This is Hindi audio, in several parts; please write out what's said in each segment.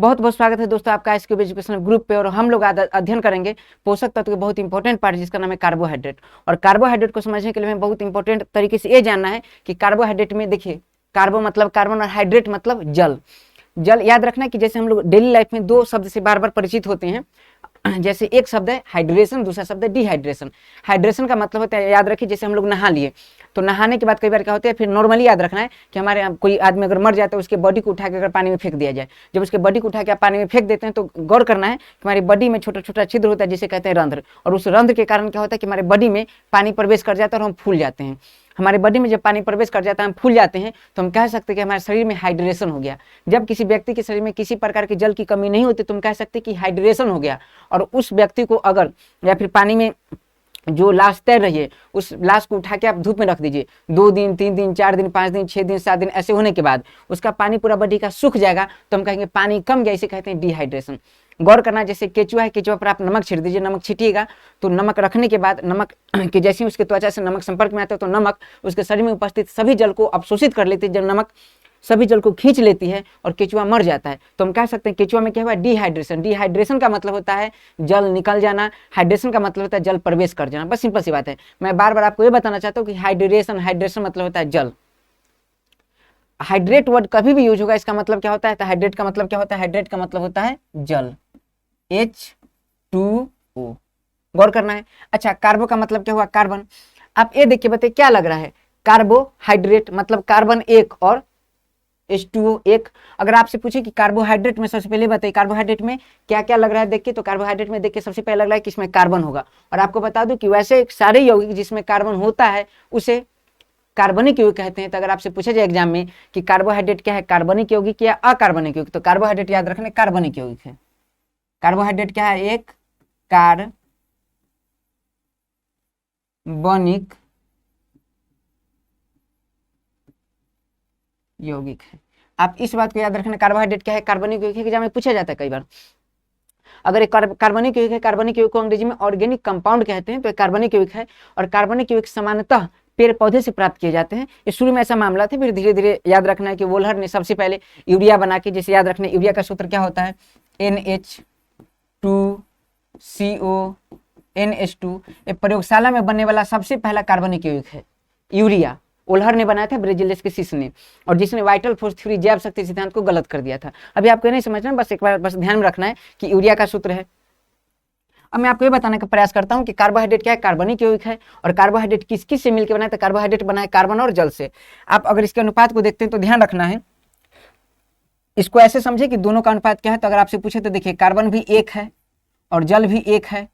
बहुत बहुत स्वागत है दोस्तों आपका SQ एजुकेशनल ग्रुप पे। और हम लोग अध्ययन करेंगे पोषक तत्व के बहुत इंपॉर्टेंट पार्ट जिसका नाम है कार्बोहाइड्रेट। और कार्बोहाइड्रेट को समझने के लिए हमें बहुत इंपॉर्टेंट तरीके से ये जानना है कि कार्बोहाइड्रेट में देखिए, कार्बो मतलब कार्बन और हाइड्रेट मतलब जल। जल याद रखना कि जैसे हम लोग डेली लाइफ में दो शब्द से बार बार परिचित होते हैं, जैसे एक शब्द है हाइड्रेशन, दूसरा शब्द है डिहाइड्रेशन। हाइड्रेशन का मतलब होता है, याद रखिए, जैसे हम लोग नहा लिए तो नहाने के बाद कई बार क्या होता है, फिर नॉर्मली याद रखना है कि हमारे कोई आदमी अगर मर जाता है उसके बॉडी को उठा के अगर पानी में फेंक दिया जाए, जब उसके बॉडी को उठा के आप पानी में फेंक देते हैं तो गौर करना है कि हमारी बॉडी में छोटा छोटा छिद्र होता है जिसे कहते हैं रंध्र। और उस रंध्र के कारण क्या होता है कि हमारे बॉडी में पानी प्रवेश कर जाता है और हम फूल जाते हैं। हमारे बॉडी में जब पानी प्रवेश कर जाता है, हम फूल जाते हैं, तो हम कह सकते हैं कि हमारे शरीर में हाइड्रेशन हो गया। जब किसी व्यक्ति के शरीर में किसी प्रकार के जल की कमी नहीं होती तो हम कह सकते हैं कि हाइड्रेशन हो गया। और उस व्यक्ति को अगर या फिर पानी में जो लाश तैर रही है उस लाश को उठा के आप धूप में रख दीजिए, 2 दिन 3 दिन 4 दिन 5 दिन 6 दिन 7 दिन ऐसे होने के बाद उसका पानी पूरा बॉडी का सूख जाएगा तो हम कहेंगे पानी कम गया, इसे कहते हैं डिहाइड्रेशन। गौर करना, जैसे केचुआ है, केचुआ पर आप नमक छिड़ दीजिए, नमक छिटिएगा तो नमक रखने के बाद नमक के जैसे ही उसके त्वचा से नमक संपर्क में आता है तो नमक उसके शरीर में उपस्थित सभी जल को अवशोषित कर लेती है। जब नमक सभी जल को खींच लेती है और केचुआ मर जाता है तो हम कह सकते हैं केचुआ में क्या हुआ, डिहाइड्रेशन। डिहाइड्रेशन का मतलब होता है जल निकल जाना, हाइड्रेशन का मतलब होता है जल प्रवेश कर जाना। बस सिंपल सी बात है। मैं बार बार आपको ये बताना चाहता हूँ कि हाइड्रेशन मतलब होता है जल। हाइड्रेट वर्ड कभी भी यूज होगा इसका मतलब क्या होता है, तो हाइड्रेट का मतलब क्या होता है, हाइड्रेट का मतलब होता है जल, H2O। गौर करना है। अच्छा, कार्बो का मतलब क्या हुआ, कार्बन। आप ये देखिए बताइए क्या लग रहा है, कार्बोहाइड्रेट मतलब कार्बन एक और H2O एक। अगर आपसे पूछे कि कार्बोहाइड्रेट में, सबसे पहले बताइए कार्बोहाइड्रेट में क्या क्या लग रहा है, देखिए तो कार्बोहाइड्रेट में देखिए सबसे पहले लग रहा है कि इसमें कार्बन होगा। और आपको बता दूं कि वैसे सारे यौगिक जिसमें कार्बन होता है उसे कार्बनिक यौगिक कहते हैं। तो अगर आपसे पूछा जाए एग्जाम में कि कार्बोहाइड्रेट क्या है, कार्बनिक यौगिक या अकार्बनिक यौगिक, तो कार्बोहाइड्रेट याद रखना कार्बनिक यौगिक है। कार्बोहाइड्रेट क्या है, एक कार्बनिक यौगिक है। आप इस बात को याद रखना, कार्बोहाइड्रेट क्या है, कार्बनिक यौगिक है। एग्जाम में पूछा जाता है कई बार। अगर एक कार्बनिक यौगिक है, कार्बनिक यौगिक को अंग्रेजी में ऑर्गेनिक कंपाउंड कहते हैं, तो एक कार्बनिक यौगिक है। और कार्बनिक यौगिक सामान्यतः पेड़ पौधे से प्राप्त किए जाते हैं। ये शुरू में ऐसा मामला था, फिर धीरे धीरे याद रखना है कि वोल्हर ने सबसे पहले यूरिया बना के, जैसे याद रखना यूरिया का सूत्र क्या होता है, NH2CO NH2। ये प्रयोगशाला में बनने वाला सबसे पहला कार्बनिक यौगिक है यूरिया। ओल्हर ने बनाया था, ब्रेजिलियस के शिष्य ने, और जिसने वाइटल फोर्स थ्योरी, जैव शक्ति सिद्धांत को गलत कर दिया था। अभी आपको नहीं समझना, बस एक बार बस ध्यान में रखना है कि यूरिया का सूत्र है। अब मैं आपको ये बताने का प्रयास करता हूं कि कार्बोहाइड्रेट क्या है, कार्बनिक यौगिक है। और कार्बोहाइड्रेट किस किस से मिलकर बना है, तो कार्बोहाइड्रेट बना है कार्बन और जल से। आप अगर इसके अनुपात को देखते हैं तो ध्यान रखना है, इसको ऐसे समझे कि दोनों का अनुपात क्या है। तो अगर आपसे पूछे तो देखिए कार्बन भी एक है और जल भी एक है,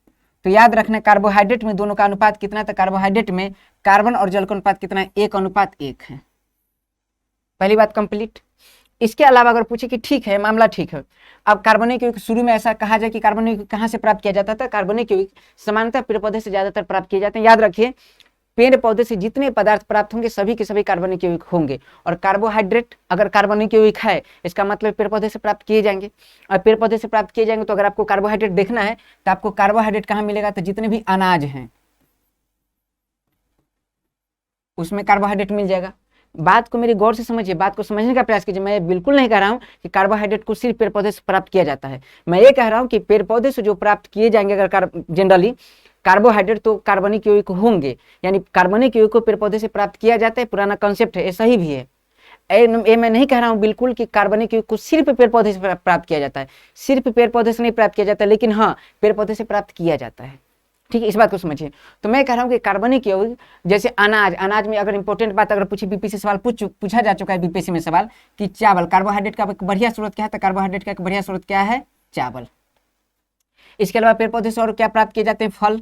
तो याद रखना कार्बोहाइड्रेट में दोनों का अनुपात कितना है, तो कार्बोहाइड्रेट में कार्बन और जल का अनुपात कितना है, 1:1 है। पहली बात कंप्लीट। इसके अलावा अगर पूछे कि ठीक है मामला ठीक है, अब कार्बनिक यौगिक शुरू में ऐसा कहा जाए कि कार्बनिक यौगिक कहाँ से प्राप्त किया जाता था, कार्बनिक यौगिक सामान्यतः पेड़ पौधे से ज्यादातर प्राप्त किए जाते हैं। याद रखिए पेड़ पौधे से जितने पदार्थ प्राप्त होंगे सभी के सभी कार्बनिक यौगिक होंगे। और कार्बोहाइड्रेट अगर कार्बनिक यौगिक है, इसका मतलब पेड़ पौधे से प्राप्त किए जाएंगे। और पेड़ पौधे से प्राप्त किए जाएंगे तो अगर आपको कार्बोहाइड्रेट देखना है तो आपको कार्बोहाइड्रेट कहाँ मिलेगा, तो जितने भी अनाज हैं उसमें कार्बोहाइड्रेट मिल जाएगा। बात को मेरी गौर से समझिए, बात को समझने का प्रयास कीजिए। मैं बिल्कुल नहीं कह रहा हूं कि कार्बोहाइड्रेट को सिर्फ पेड़ पौधे से प्राप्त किया जाता है। मैं ये कह रहा हूं कि पेड़ पौधे से जो प्राप्त किए जाएंगे अगर जनरली कार्बोहाइड्रेट, तो कार्बनिक यौगिक होंगे। यानी कार्बनिक यौगिक को पेड़ पौधे से प्राप्त किया जाता है, पुराना कॉन्सेप्ट है, ये सही भी है। ये मैं नहीं कह रहा हूं बिल्कुल कि कार्बनिक यौगिक को सिर्फ पेड़ पौधे से प्राप्त किया जाता है। सिर्फ पेड़ पौधे से नहीं प्राप्त किया जाता, लेकिन हाँ पेड़ पौधे से प्राप्त किया जाता है। ठीक है, इस बात को समझिए। तो मैं कह रहा हूँ कि कार्बनिक यौगिक जैसे अनाज में अगर इंपॉर्टेंट बात अगर पूछी, बीपीएससी सवाल पूछा जा चुका है बीपीएससी में सवाल कि चावल, कार्बोहाइड्रेट का एक बढ़िया स्रोत क्या है, तो कार्बोहाइड्रेट का एक बढ़िया स्रोत क्या है, चावल। इसके अलावा पेड़ पौधे से और क्या प्राप्त किए जाते हैं, फल।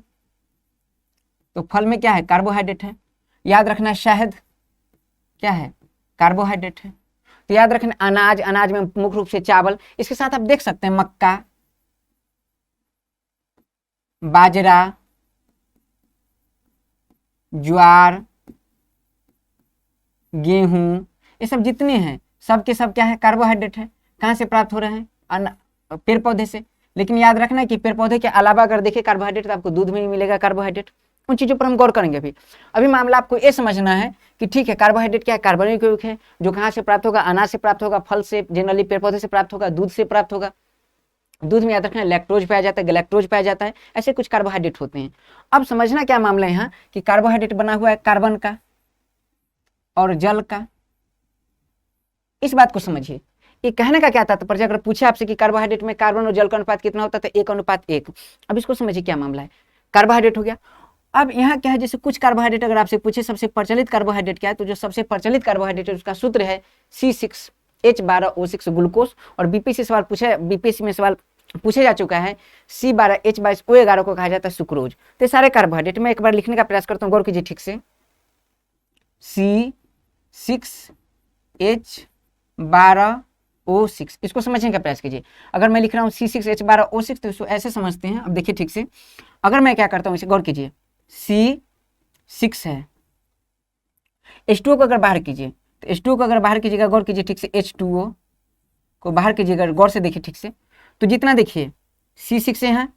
तो फल में क्या है, कार्बोहाइड्रेट है। याद रखना शहद क्या है, कार्बोहाइड्रेट है। तो याद रखना अनाज में मुख्य रूप से चावल। इसके साथ आप देख सकते हैं मक्का, बाजरा, ज्वार, गेहूं, ये सब जितने हैं सब के सब क्या है, कार्बोहाइड्रेट है। कहाँ से प्राप्त हो रहे हैं, पेड़ पौधे से। लेकिन याद रखना कि पेड़ पौधे के अलावा अगर देखें कार्बोहाइड्रेट तो आपको दूध में ही मिलेगा कार्बोहाइड्रेट। उन चीजों पर हम गौर करेंगे। अभी मामला आपको ये समझना है कि ठीक है कार्बोहाइड्रेट क्या है, कार्बनिक यौगिक है, जो कहाँ से प्राप्त होगा, अनाज से प्राप्त होगा, फल से, जनरली पेड़ पौधे से प्राप्त होगा, दूध से प्राप्त होगा। दूध में याद रखना लैक्टोज पाया जाता है, गैलेक्टोज पाया जाता है, ऐसे कुछ कार्बोहाइड्रेट होते हैं। अब समझना क्या मामला है यहाँ कि कार्बोहाइड्रेट बना हुआ है कार्बन का और जल का। इस बात को समझिए, ये कहने का क्या तात्पर्य, अगर पूछे आपसे कि कार्बोहाइड्रेट में कार्बन और जल का अनुपात कितना होता है तो 1:1। अब इसको समझिए क्या मामला है, कार्बोहाइड्रेट हो गया। अब यहाँ क्या है, जैसे कुछ कार्बोहाइड्रेट अगर आपसे पूछे सबसे प्रचलित कार्बोहाइड्रेट क्या है, तो जो सबसे प्रचलित कार्बोहाइड्रेट है उसका सूत्र है C6H12O6 ग्लूकोज। और बीपीएससी सवाल पूछे, बीपीएससी में सवाल पूछे जा चुका है, C12H22O11 को कहा जाता है सुक्रोज। तो सारे कार्बोहाइड्रेट मैं एक बार लिखने का प्रयास करता हूँ, गौर कीजिए ठीक से। C6H12O6, इसको समझने का प्रयास कीजिए। अगर मैं लिख रहा हूँ C6H12O6 तो इसको ऐसे समझते हैं। अब देखिए ठीक से, अगर मैं क्या करता हूँ इसे गौर कीजिए, C6 है, H2O को अगर बाहर कीजिए तो H2O को अगर बाहर कीजिएगा, गौर कीजिए ठीक से, H2O को बाहर कीजिएगा, गौर से देखिए ठीक से, तो जितना देखिए C6 है,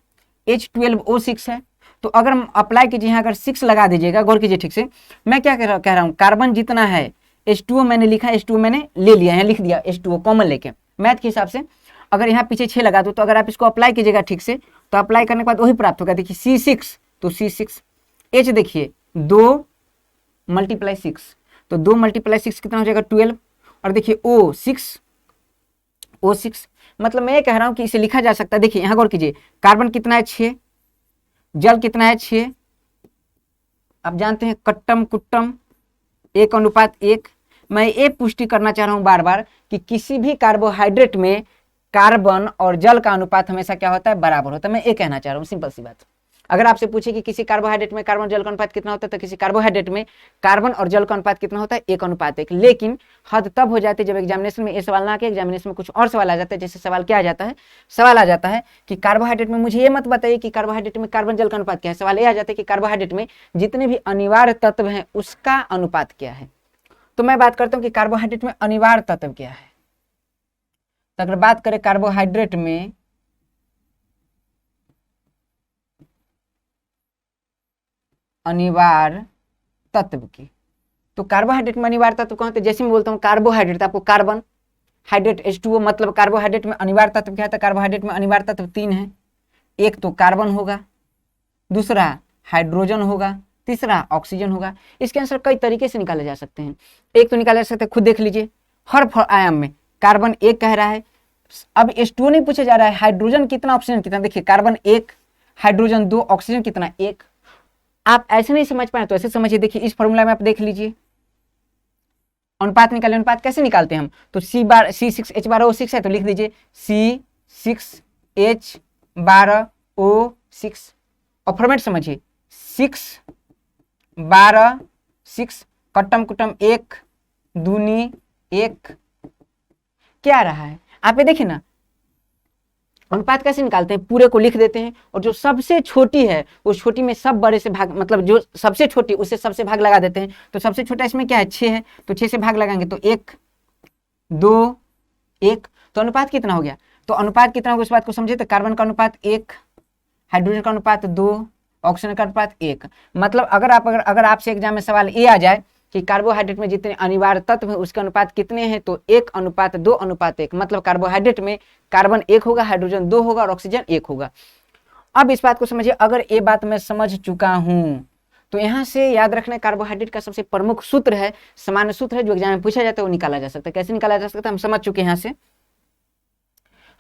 H12O6 है, तो अगर अप्लाई कीजिए यहाँ अगर 6 लगा दीजिएगा, गौर कीजिए ठीक से, मैं क्या कह रहा हूँ, कार्बन जितना है H2O मैंने लिखा, H2O मैंने ले लिया, यहाँ लिख दिया H2O कॉमन लेके मैथ के हिसाब से। अगर यहाँ पीछे 6 लगा दो तो अगर आप इसको अप्लाई कीजिएगा ठीक से, तो अप्लाई करने के बाद वही प्राप्त होगा। देखिए C6 तो C6, H देखिए 2 × 6, तो 2 × 6 कितना हो जाएगा 12। और देखिए O6, मतलब मैं ये कह रहा हूँ कि इसे लिखा जा सकता है। देखिए यहाँ गौर कीजिए, कार्बन कितना है 6, जल कितना है 6, आप जानते हैं कट्टम कुट्टम 1:1। मैं ये पुष्टि करना चाह रहा हूँ बार बार कि किसी भी कार्बोहाइड्रेट में कार्बन और जल का अनुपात हमेशा क्या होता है, बराबर होता है। मैं ये कहना चाह रहा हूँ, सिंपल सी बात। अगर आपसे पूछे कि किसी कार्बोहाइड्रेट में कार्बन जल का अनुपात कितना होता है, तो किसी कार्बोहाइड्रेट में कार्बन और जल का अनुपात कितना होता है, 1:1। लेकिन हद तब हो जाती है जब एग्जामिनेशन में ये सवाल ना आके एग्जामिनेशन में कुछ और सवाल आ जाता है। जैसे सवाल क्या आ जाता है, सवाल आ जाता है कि कार्बोहाइड्रेट में, मुझे ये मत बताइए कि कार्बोहाइड्रेट में कार्बन जल का अनुपात क्या है, सवाल ये आ जाता है कि कार्बोहाइड्रेट में जितने भी अनिवार्य तत्व हैं उसका अनुपात क्या है। तो मैं बात करता हूँ कि कार्बोहाइड्रेट में अनिवार्य तत्व क्या है। तो अगर बात करें कार्बोहाइड्रेट में अनिवार्य तत्व की, तो कार्बोहाइड्रेट में अनिवार्य तत्व कौन होते हैं। जैसे मैं बोलता हूँ कार्बोहाइड्रेट, तो आपको कार्बन हाइड्रेट H2O, मतलब कार्बोहाइड्रेट में अनिवार्य तत्व क्या है। कार्बोहाइड्रेट में अनिवार्य तत्व 3 है, एक तो कार्बन होगा, दूसरा हाइड्रोजन होगा, तीसरा ऑक्सीजन होगा। इसके आंसर कई तरीके से निकाले जा सकते हैं। एक तो निकाले जा सकते हैं, खुद देख लीजिए, हर आयाम में कार्बन 1 कह रहा है। अब H2O नहीं पूछा जा रहा है, हाइड्रोजन कितना, ऑक्सीजन कितना। देखिए कार्बन 1, हाइड्रोजन 2, ऑक्सीजन कितना 1। आप ऐसे नहीं समझ पाए तो ऐसे समझिए। देखिए इस फॉर्मूला में आप देख लीजिए, अनुपात निकाले। अनुपात कैसे निकालते हैं हम, तो C6H12O6 है तो लिख दीजिए C6H12O6। और फॉर्मेट समझिए, 6 कट्टम कुट्टम 1 दूनी 1, क्या आ रहा है आप ये देखिए ना। अनुपात कैसे निकालते हैं, पूरे को लिख देते हैं और जो सबसे छोटी है उस छोटी में सब बड़े से भाग, मतलब जो सबसे छोटी उससे सबसे भाग लगा देते हैं। तो सबसे छोटा इसमें क्या है 6 है, तो 6 से भाग लगाएंगे तो 1 2 1, तो अनुपात कितना हो गया। तो अनुपात कितना होगा उस बात को समझे, तो कार्बन का अनुपात 1, हाइड्रोजन का अनुपात 2, ऑक्सीजन का अनुपात 1। मतलब अगर आपसे एग्जाम में सवाल ये आ जाए कि कार्बोहाइड्रेट में जितने अनिवार्य तत्व हैं उसके अनुपात कितने हैं, तो 1:2:1, मतलब कार्बोहाइड्रेट में कार्बन 1 होगा, हाइड्रोजन 2 होगा और ऑक्सीजन 1 होगा। अब इस बात को समझिए, अगर ये बात मैं समझ चुका हूं तो यहाँ से याद रखना कार्बोहाइड्रेट का सबसे प्रमुख सूत्र है, सामान्य सूत्र है जो एग्जाम में पूछा जाता है, वो निकाला जा सकता है। कैसे निकाला जा सकता है, हम समझ चुके हैं। यहाँ से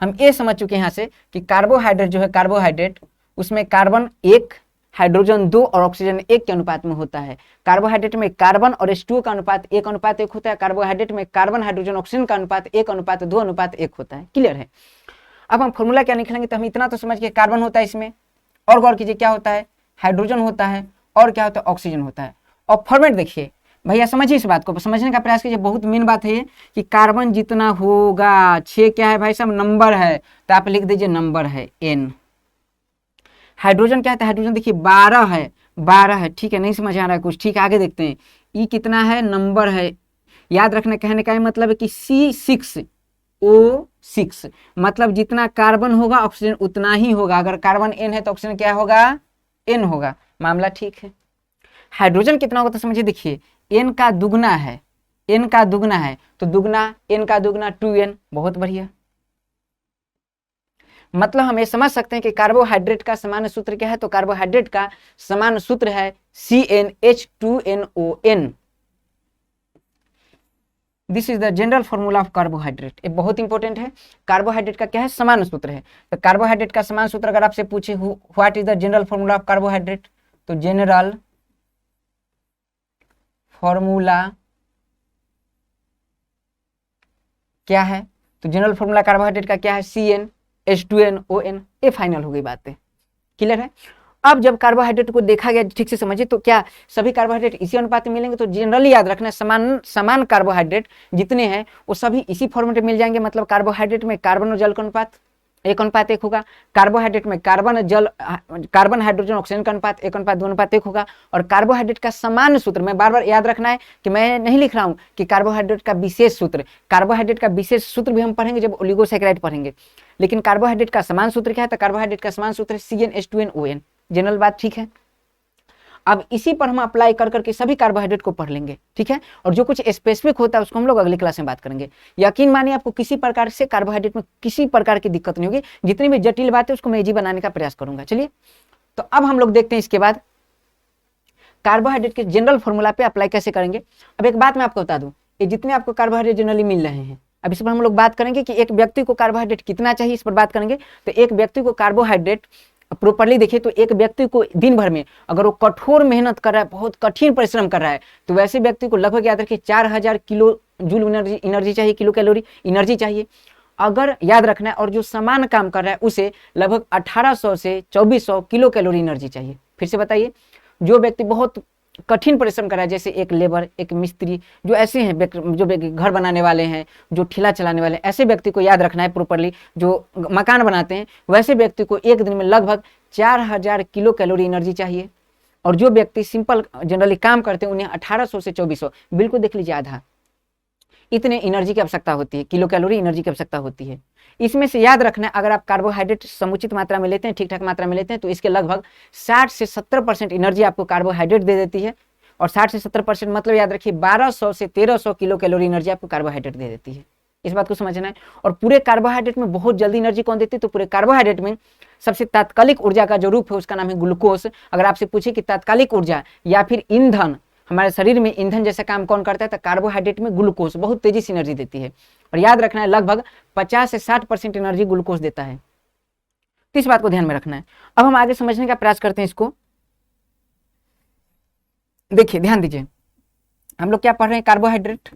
हम ये समझ चुके हैं यहाँ से कि कार्बोहाइड्रेट जो है, कार्बोहाइड्रेट उसमें कार्बन 1, हाइड्रोजन 2 और ऑक्सीजन 1 के अनुपात में होता है। कार्बोहाइड्रेट में कार्बन और H2O का अनुपात 1:1 होता है। कार्बोहाइड्रेट में कार्बन हाइड्रोजन ऑक्सीजन का अनुपात 1:2:1 होता है। क्लियर है। अब हम फॉर्मूला क्या निकालेंगे, तो हम इतना तो समझ के कार्बन होता है इसमें, और गौर कीजिए क्या होता है, हाइड्रोजन होता है, और क्या होता है, ऑक्सीजन होता है। और फॉर्मेट देखिए भैया, समझिए इस बात को, समझने का प्रयास कीजिए। बहुत मेन बात है ये कि कार्बन जितना होगा, 6 क्या है भाई साहब, नंबर है, तो आप लिख दीजिए नंबर है n। हाइड्रोजन क्या है, हाइड्रोजन देखिए 12 है, ठीक है, नहीं समझ आ रहा है कुछ, ठीक है आगे देखते हैं। ई कितना है, नंबर है। याद रखने कहने का मतलब है कि C6O6, मतलब जितना कार्बन होगा ऑक्सीजन उतना ही होगा। अगर कार्बन n है तो ऑक्सीजन क्या होगा, n होगा। मामला ठीक है। हाइड्रोजन कितना होगा तो समझिए, देखिए n का दुगना है, n का दुगना है तो दुगना n का दुगना 2n, बहुत बढ़िया। मतलब हम ये समझ सकते हैं कि कार्बोहाइड्रेट का सामान्य सूत्र क्या है, तो कार्बोहाइड्रेट का सामान्य सूत्र है CnH2nOn। This is the general formula of carbohydrate. ये बहुत इंपॉर्टेंट है। कार्बोहाइड्रेट का क्या है, सामान्य सूत्र है। तो कार्बोहाइड्रेट का सामान्य सूत्र अगर आपसे पूछे what is the general formula of carbohydrate, तो जनरल फॉर्मूला क्या है, तो जनरल फॉर्मूला कार्बोहाइड्रेट का क्या है, CnH2nOn। ये फाइनल हो गई बातें, क्लियर है। अब जब कार्बोहाइड्रेट को देखा गया, ठीक से समझिए, तो क्या सभी कार्बोहाइड्रेट इसी अनुपात में मिलेंगे, तो जनरली याद रखना समान कार्बोहाइड्रेट जितने हैं वो सभी इसी फॉर्मेट में मिल जाएंगे। मतलब कार्बोहाइड्रेट में कार्बन और जल का अनुपात 1:1 होगा, कार्बोहाइड्रेट में कार्बन हाइड्रोजन ऑक्सीजन का अनुपात 1:2:1 होगा। और कार्बोहाइड्रेट का सामान्य सूत्र में बार बार याद रखना है कि मैं नहीं लिख रहा हूं कि कार्बोहाइड्रेट का विशेष सूत्र, कार्बोहाइड्रेट का विशेष सूत्र भी हम पढ़ेंगे जब ओलिगोसैकेराइड पढ़ेंगे। लेकिन कार्बोहाइड्रेट का समान सूत्र क्या है, तो कार्बोहाइड्रेट का समान सूत्र है CnH2nOn। जनरल बात ठीक है। अब इसी पर हम अप्लाई कर करके सभी कार्बोहाइड्रेट को पढ़ लेंगे, ठीक है। और जो कुछ स्पेसिफिक होता है उसको हम लोग अगली क्लास में बात करेंगे। यकीन मानिए आपको किसी प्रकार से कार्बोहाइड्रेट में किसी प्रकार की दिक्कत नहीं होगी। जितनी भी जटिल बात है उसको मैं इजी बनाने का प्रयास करूंगा। चलिए, तो अब हम लोग देखते हैं इसके बाद कार्बोहाइड्रेट के जनरल फॉर्मूला पे अप्लाई कैसे करेंगे। अब एक बात मैं आपको बता दूं, ये जितने आपको कार्बोहाइड्रेट जनरली मिल रहे हैं, अब इस पर हम लोग बात करेंगे कि एक व्यक्ति को कार्बोहाइड्रेट कितना चाहिए, इस पर बात करेंगे। तो एक व्यक्ति को कार्बोहाइड्रेट प्रॉपर्ली देखिए तो एक व्यक्ति को दिन भर में अगर वो कठोर मेहनत कर रहा है, बहुत कठिन परिश्रम कर रहा है, तो वैसे व्यक्ति को लगभग याद रखिए 4000 किलो जूल एनर्जी चाहिए, किलो कैलोरी एनर्जी चाहिए, अगर याद रखना है। और जो समान काम कर रहा है उसे लगभग 1800 से 2400 किलो कैलोरी एनर्जी चाहिए। फिर से बताइए, जो व्यक्ति बहुत कठिन परिश्रम कर रहा है, जैसे एक लेबर, एक मिस्त्री, जो ऐसे हैं जो घर बनाने वाले हैं, जो ठेला चलाने वाले हैं, ऐसे व्यक्ति को याद रखना है प्रॉपर्ली, जो मकान बनाते हैं, वैसे व्यक्ति को एक दिन में लगभग 4000 किलो कैलोरी एनर्जी चाहिए। और जो व्यक्ति सिंपल जनरली काम करते हैं उन्हें 1800 से 2400, बिल्कुल देख लीजिए आधा, इतने एनर्जी की आवश्यकता होती है, किलो कैलोरी एनर्जी की आवश्यकता होती है। इसमें से याद रखना है, अगर आप कार्बोहाइड्रेट समुचित मात्रा में लेते हैं, ठीक ठाक मात्रा में लेते हैं, तो इसके लगभग 60 से 70% एनर्जी आपको कार्बोहाइड्रेट दे देती है। और 60 से 70% मतलब याद रखिए 1200 से 1300 किलो कैलोरी एनर्जी आपको कार्बोहाइड्रेट दे देती है। इस बात को समझना है। और पूरे कार्बोहाइड्रेट में बहुत जल्दी एनर्जी कौन देती है, तो पूरे कार्बोहाइड्रेट में सबसे तात्कालिक ऊर्जा का जो रूप है उसका नाम है ग्लूकोज। अगर आपसे पूछे कि तात्कालिक ऊर्जा या फिर ईंधन, हमारे शरीर में ईंधन जैसा काम कौन करता है, तो कार्बोहाइड्रेट में ग्लूकोज बहुत तेजी से एनर्जी देती है। और याद रखना है लगभग 50 से 60% एनर्जी ग्लूकोज देता है। तो इस बात को ध्यान में रखना है। अब हम आगे समझने का प्रयास करते हैं इसको। देखिए, ध्यान दीजिए, हम लोग क्या पढ़ रहे हैं, कार्बोहाइड्रेट।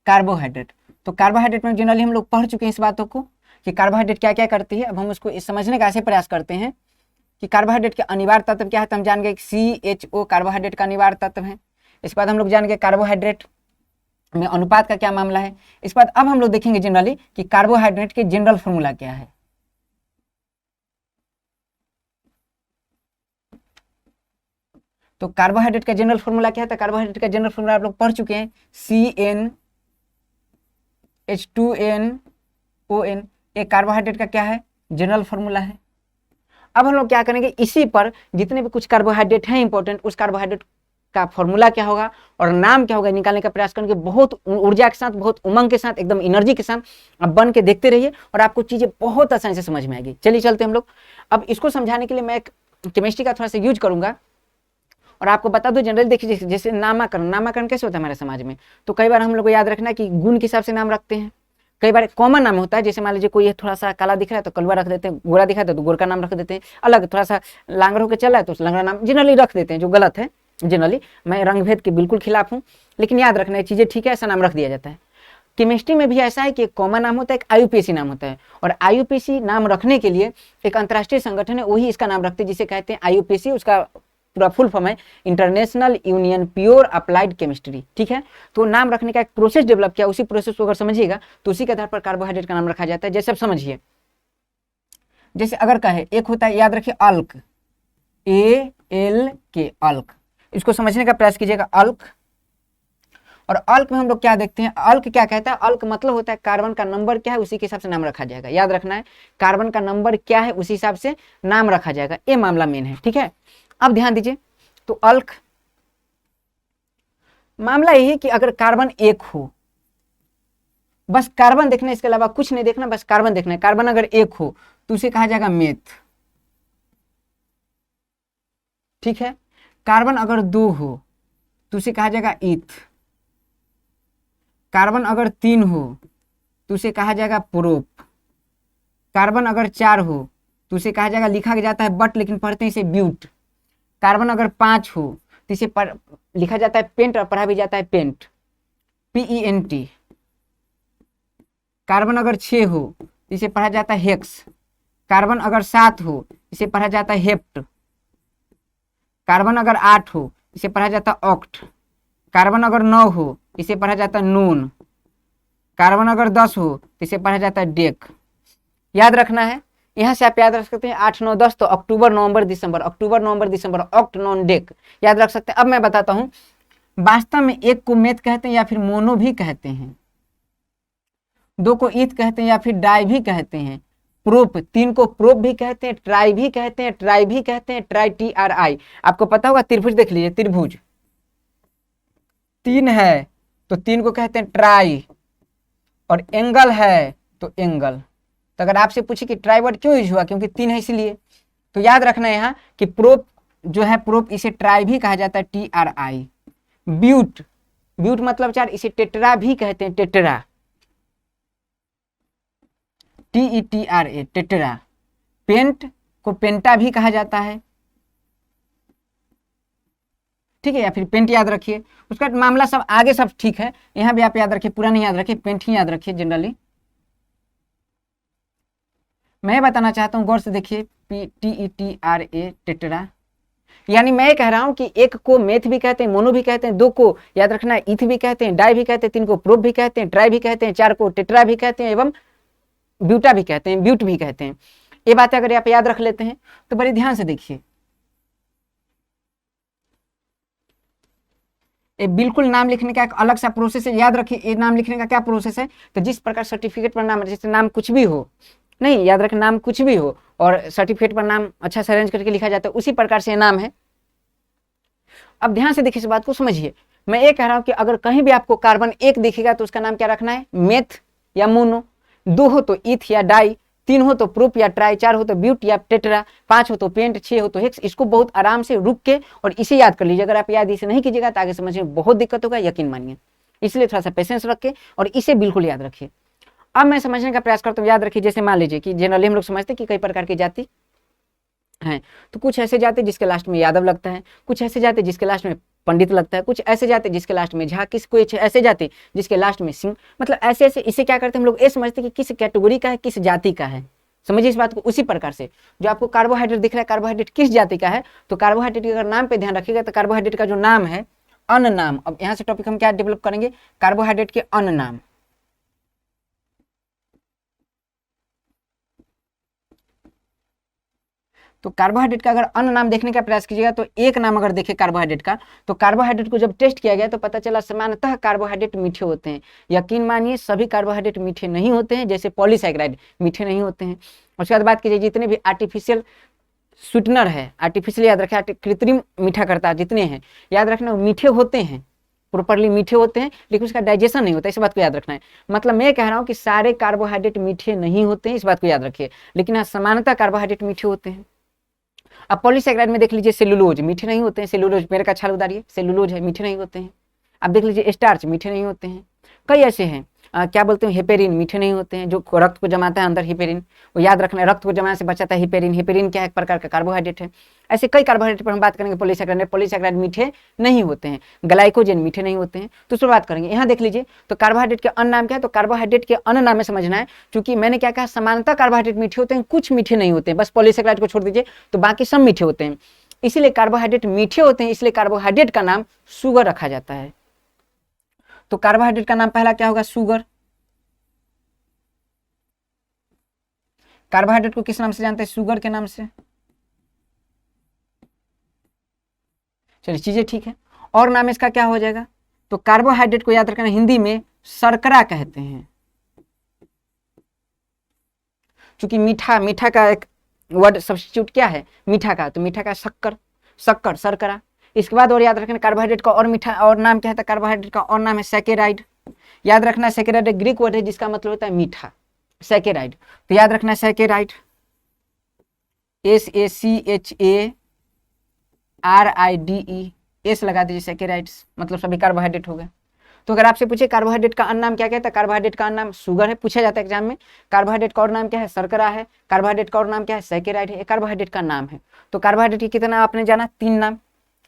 कार्बोहाइड्रेट, तो कार्बोहाइड्रेट में जनरली हम लोग पढ़ चुके हैं इस बातों को कि कार्बोहाइड्रेट क्या क्या करती है। अब हम उसको समझने का ऐसे प्रयास करते हैं कि कार्बोहाइड्रेट के अनिवार्य तत्व क्या है। तो हम जान गए CHO कार्बोहाइड्रेट का अनिवार्य तत्व है। इसके बाद हम लोग जान गए कार्बोहाइड्रेट में अनुपात का क्या मामला है। इसके बाद अब हम लोग देखेंगे जनरली कि कार्बोहाइड्रेट के जनरल फॉर्मूला क्या है। तो कार्बोहाइड्रेट का जनरल फॉर्मूला क्या है, तो कार्बोहाइड्रेट का जनरल फॉर्मूला आप लोग पढ़ चुके हैं, CnH2nOn। एक कार्बोहाइड्रेट का क्या है, जनरल फॉर्मूला है। अब हम लोग क्या करेंगे, इसी पर जितने भी कुछ कार्बोहाइड्रेट हैं इंपॉर्टेंट, उस कार्बोहाइड्रेट का फॉर्मूला क्या होगा और नाम क्या होगा निकालने का प्रयास करेंगे। बहुत ऊर्जा के साथ, बहुत उमंग के साथ, एकदम एनर्जी के साथ आप बन के देखते रहिए और आपको चीजें बहुत आसानी से समझ में आएगी। चलिए चलते हम लोग। अब इसको समझाने के लिए मैं एक केमिस्ट्री का थोड़ा सा यूज करूंगा और आपको बता दो। जनरली देखिए, जैसे नामकरण कैसे होता है हमारे समाज में, तो कई बार हम लोग को याद रखना कि गुण के हिसाब से नाम रखते हैं। कई बार कॉमन नाम होता है, जैसे मान लीजिए कोई थोड़ा सा काला दिख रहा है तो कलवा रख देते हैं, गोरा दिखा है तो गोर का नाम रख देते हैं। अलग थोड़ा सा लांगड़ होकर चल रहा है तो लंगड़ा नाम जनरली रख देते हैं, जो गलत है। जनरली मैं रंग भेद के बिल्कुल खिलाफ हूँ, लेकिन याद रखना है चीजें ठीक है, ऐसा नाम रख दिया जाता है। केमिस्ट्री में भी ऐसा है कि एक कॉमन नाम होता है, एक IUPAC नाम होता है। और IUPAC नाम रखने के लिए एक अंतर्राष्ट्रीय संगठन है, वही इसका नाम रखते हैं, जिसे कहते हैं IUPAC। उसका पूरा फुल फॉर्म है international union pure applied chemistry, ठीक है। तो नाम रखने का एक प्रोसेस डेवलप किया, उसी प्रोसेस को अगर समझिएगा तो उसी के आधार पर कार्बोहाइड्रेट का नाम रखा जाता है। जैसे आप समझिए, जैसे अगर कहे एक होता है, याद रखिए अल्क, ALK अल्क, इसको समझने का प्रयास कीजिएगा। अल्क और अल्क में हम लोग क्या देखते हैं, अल्क क्या कहता है, अल्क मतलब होता है कार्बन का नंबर क्या है उसी के हिसाब से नाम रखा जाएगा। याद रखना है, कार्बन का नंबर क्या है उसी हिसाब से नाम रखा जाएगा, ये मामला मेन है, ठीक है। अब ध्यान दीजिए, तो अल्क मामला यही कि अगर कार्बन एक हो, बस कार्बन देखना, इसके अलावा कुछ नहीं देखना, बस कार्बन देखना है। कार्बन अगर एक हो तो उसे कहा जाएगा मेथ, ठीक है। कार्बन अगर दो हो तो उसे कहा जाएगा ईथ। कार्बन अगर तीन हो तो उसे कहा जाएगा प्रोप। कार्बन अगर चार हो तो उसे कहा जाएगा, लिखा जाता है बट लेकिन पढ़ते हैं इसे ब्यूट। कार्बन अगर पांच हो तो इसे लिखा जाता है पेंट और पढ़ा भी जाता है पेंट, PENT। कार्बन अगर 6 हो तो इसे पढ़ा जाता है हेक्स। कार्बन अगर 7 हो इसे पढ़ा जाता है हेप्ट। कार्बन अगर 8 हो इसे पढ़ा जाता है ऑक्ट। कार्बन अगर 9 हो इसे पढ़ा जाता है नून। कार्बन अगर 10 हो तो इसे पढ़ा जाता है डेक। याद रखना है, यहां से आप याद रख सकते हैं 8, 9, 10 तो अक्टूबर नवंबर दिसंबर, अक्टूबर नवंबर दिसंबर, ऑक्ट नॉन डेक, याद रख सकते हैं। अब मैं बताता हूं, वास्तव में एक को मेथ कहते हैं या फिर मोनो भी कहते हैं, दो को ईथ कहते हैं या फिर डाई भी कहते हैं, प्रोप, तीन को प्रोप भी कहते हैं, ट्राई भी कहते हैं, ट्राई भी कहते हैं, ट्राई TRI। आपको पता होगा त्रिभुज देख लीजिए, त्रिभुज तीन है तो तीन को कहते हैं ट्राई, और एंगल है तो एंगल। तो अगर आपसे पूछे कि ट्राई वर्ड क्यों यूज हुआ, क्योंकि तीन है इसलिए। तो याद रखना है यहाँ कि प्रोप जो है, प्रोप इसे ट्राई भी कहा जाता है, TRI। ब्यूट, ब्यूट मतलब चार, इसे टेट्रा भी कहते हैं, टेट्रा, TETRA, टेट्रा। पेंट को पेंटा भी कहा जाता है, ठीक है, या फिर पेंट याद रखिए। उसका मामला सब आगे सब ठीक है, यहां भी आप याद रखिए, पूरा नहीं याद रखिए, पेंट ही याद रखिए जनरली। मैं बताना चाहता हूं, गौर से देखिए, TETRA, टेट्रा। यानी मैं कह रहा हूं कि एक को मेथ भी कहते हैं, मोनो भी कहते हैं, दो को याद रखना है ईथ भी कहते हैं, डाई भी कहते हैं, तीन को प्रोप भी कहते हैं, ट्राई भी कहते हैं, चार को टेट्रा भी कहते हैं एवं ब्यूटा भी कहते हैं, ब्यूट भी कहते हैं। ये बातें अगर आप याद रख लेते हैं तो बड़े ध्यान से देखिए, ये बिल्कुल नाम लिखने का एक अलग सा प्रोसेस है। याद रखिए, ये नाम लिखने का क्या प्रोसेस है, तो जिस प्रकार सर्टिफिकेट पर नाम, जैसे नाम कुछ भी हो, नहीं याद रखें, नाम कुछ भी हो और सर्टिफिकेट पर नाम अच्छा से अरेंज करके लिखा जाता है, उसी प्रकार से नाम है। अब ध्यान से देखिए, इस बात को समझिए। मैं ये कह रहा हूं कि अगर कहीं भी आपको कार्बन एक दिखेगा तो उसका नाम क्या रखना है, मेथ या मोनो। दो हो तो ईथ या डाई, तीन हो तो प्रोप या ट्राई, चार हो तो ब्यूट या टेट्रा, पांच हो तो पेंट, छह हो तो हेक्स। इसको बहुत आराम से रुक के और इसे याद कर लीजिए। अगर आप याद इसे नहीं कीजिएगा तो आगे समझने में बहुत दिक्कत होगा, यकीन मानिए। इसलिए थोड़ा सा पेशेंस रखे और इसे बिल्कुल याद रखिए। अब मैं समझने का प्रयास करता हूँ, याद रखिए। जैसे मान लीजिए कि जनरली हम लोग समझते हैं कि कई प्रकार की जाति हैं, तो कुछ ऐसे जाति जिसके लास्ट में यादव लगता है, कुछ ऐसे जाति जिसके लास्ट में पंडित लगता है, कुछ ऐसे जाते जिसके लास्ट में झा, किस कोई ऐसे जाते जिसके लास्ट में सिंह, मतलब ऐसे ऐसे। इसे क्या करते हैं हम लोग, ये समझते हैं कि किस कैटेगरी का है, किस जाति का है। समझिए इस बात को। उसी प्रकार से जो आपको कार्बोहाइड्रेट दिख रहा है, कार्बोहाइड्रेट किस जाति का है, तो कार्बोहाइड्रेट के अगर नाम पे ध्यान रखिएगा तो कार्बोहाइड्रेट का जो नाम है अन्न नाम। अब यहाँ से टॉपिक हम क्या डेवलप करेंगे, कार्बोहाइड्रेट के अन्न नाम। तो कार्बोहाइड्रेट का अगर अन्न नाम देखने का प्रयास कीजिएगा तो एक नाम अगर देखें कार्बोहाइड्रेट का, तो कार्बोहाइड्रेट को जब टेस्ट किया गया तो पता चला सामान्यतः कार्बोहाइड्रेट मीठे होते हैं। यकीन मानिए सभी कार्बोहाइड्रेट मीठे नहीं होते हैं, जैसे पॉलीसैकेराइड मीठे नहीं होते हैं। उसके बाद बात कीजिए जितने भी आर्टिफिशियल स्वीटनर है, आर्टिफिशियल याद रखें, कृत्रिम मीठा करता जितने हैं, याद रखना मीठे होते हैं, प्रॉपरली मीठे होते हैं, लेकिन उसका डाइजेशन नहीं होता, इस बात को याद रखना है। मतलब मैं कह रहा हूँ कि सारे कार्बोहाइड्रेट मीठे नहीं होते हैं, इस बात को याद रखिए, लेकिन हाँ सामान्यतः कार्बोहाइड्रेट मीठे होते हैं। अब पॉलीसैकेराइड में देख लीजिए सेलुलोज मीठे नहीं होते हैं, सेलुलोज मेरे का छाल उतारिए, सेलुलोज है मीठे नहीं होते हैं। अब देख लीजिए स्टार्च मीठे नहीं होते हैं। कई ऐसे हैं, क्या बोलते हैं, हेपेरिन मीठे नहीं होते हैं, जो रक्त को जमाता है अंदर, हेपेरिन, वो याद रखना है, रक्त को जमाने से बचाता है हेपेरिन। हेपेरिन क्या है, एक प्रकार का कार्बोहाइड्रेट है। ऐसे कई कार्बोहाइड्रेट पर हम बात करेंगे। पॉलीसैकेराइड, पॉलीसैकेराइड मीठे नहीं होते हैं। ग्लाइकोजन मीठे नहीं होते हैं, तो उसपर बात करेंगे। यहाँ देख लीजिए, तो कार्बोहाइड्रेट के अन्न नाम क्या है, तो कार्बोहाइड्रेट के अन्न नाम में समझना है, क्योंकि मैंने क्या कहा, समानता कार्बोहाइड्रेट मीठे होते हैं, कुछ मीठे नहीं होते हैं, बस पॉलीसैकेराइड को छोड़ दीजिए तो बाकी सब मीठे होते हैं। इसीलिए कार्बोहाइड्रेट मीठे होते हैं, इसलिए कार्बोहाइड्रेट का नाम शुगर रखा जाता है। तो कार्बोहाइड्रेट का नाम पहला क्या होगा, शुगर। कार्बोहाइड्रेट को किस नाम से जानते हैं, शुगर के नाम से। चलिए चीजें ठीक है। और नाम इसका क्या हो जाएगा, तो कार्बोहाइड्रेट को याद रखना हिंदी में शर्करा कहते हैं, क्योंकि मीठा का एक वर्ड सब्स्टिट्यूट क्या है, मीठा का, तो मीठा का शक्कर शर्करा। इसके बाद और याद रखना कार्बोहाइड्रेट का और मीठा और नाम क्या है, कार्बोहाइड्रेट का और नाम है सैकेराइड। याद रखना सैकेराइड एक ग्रीक वर्ड है जिसका मतलब होता है मीठा, सैकेराइड। तो याद रखना सैकेराइड, SACHARIDE, एस लगा दीजिए, सैकेराइड्स मतलब सभी कार्बोहाइड्रेट हो गए। तो अगर आपसे पूछे कार्बोहाइड्रेट का अन्य नाम क्या कहता है, कार्बोहाइड्रेट का अन्य नाम शुगर है, पूछा जाता है एग्जाम में। कार्बोहाइड्रेट का और नाम क्या है, शर्करा है। कार्बोहाइड्रेट का और नाम क्या है, सैकेराइड है। कार्बोहाइड्रेट का नाम है। तो कार्बोहाइड्रेट के कितना आपने जाना, 3 नाम,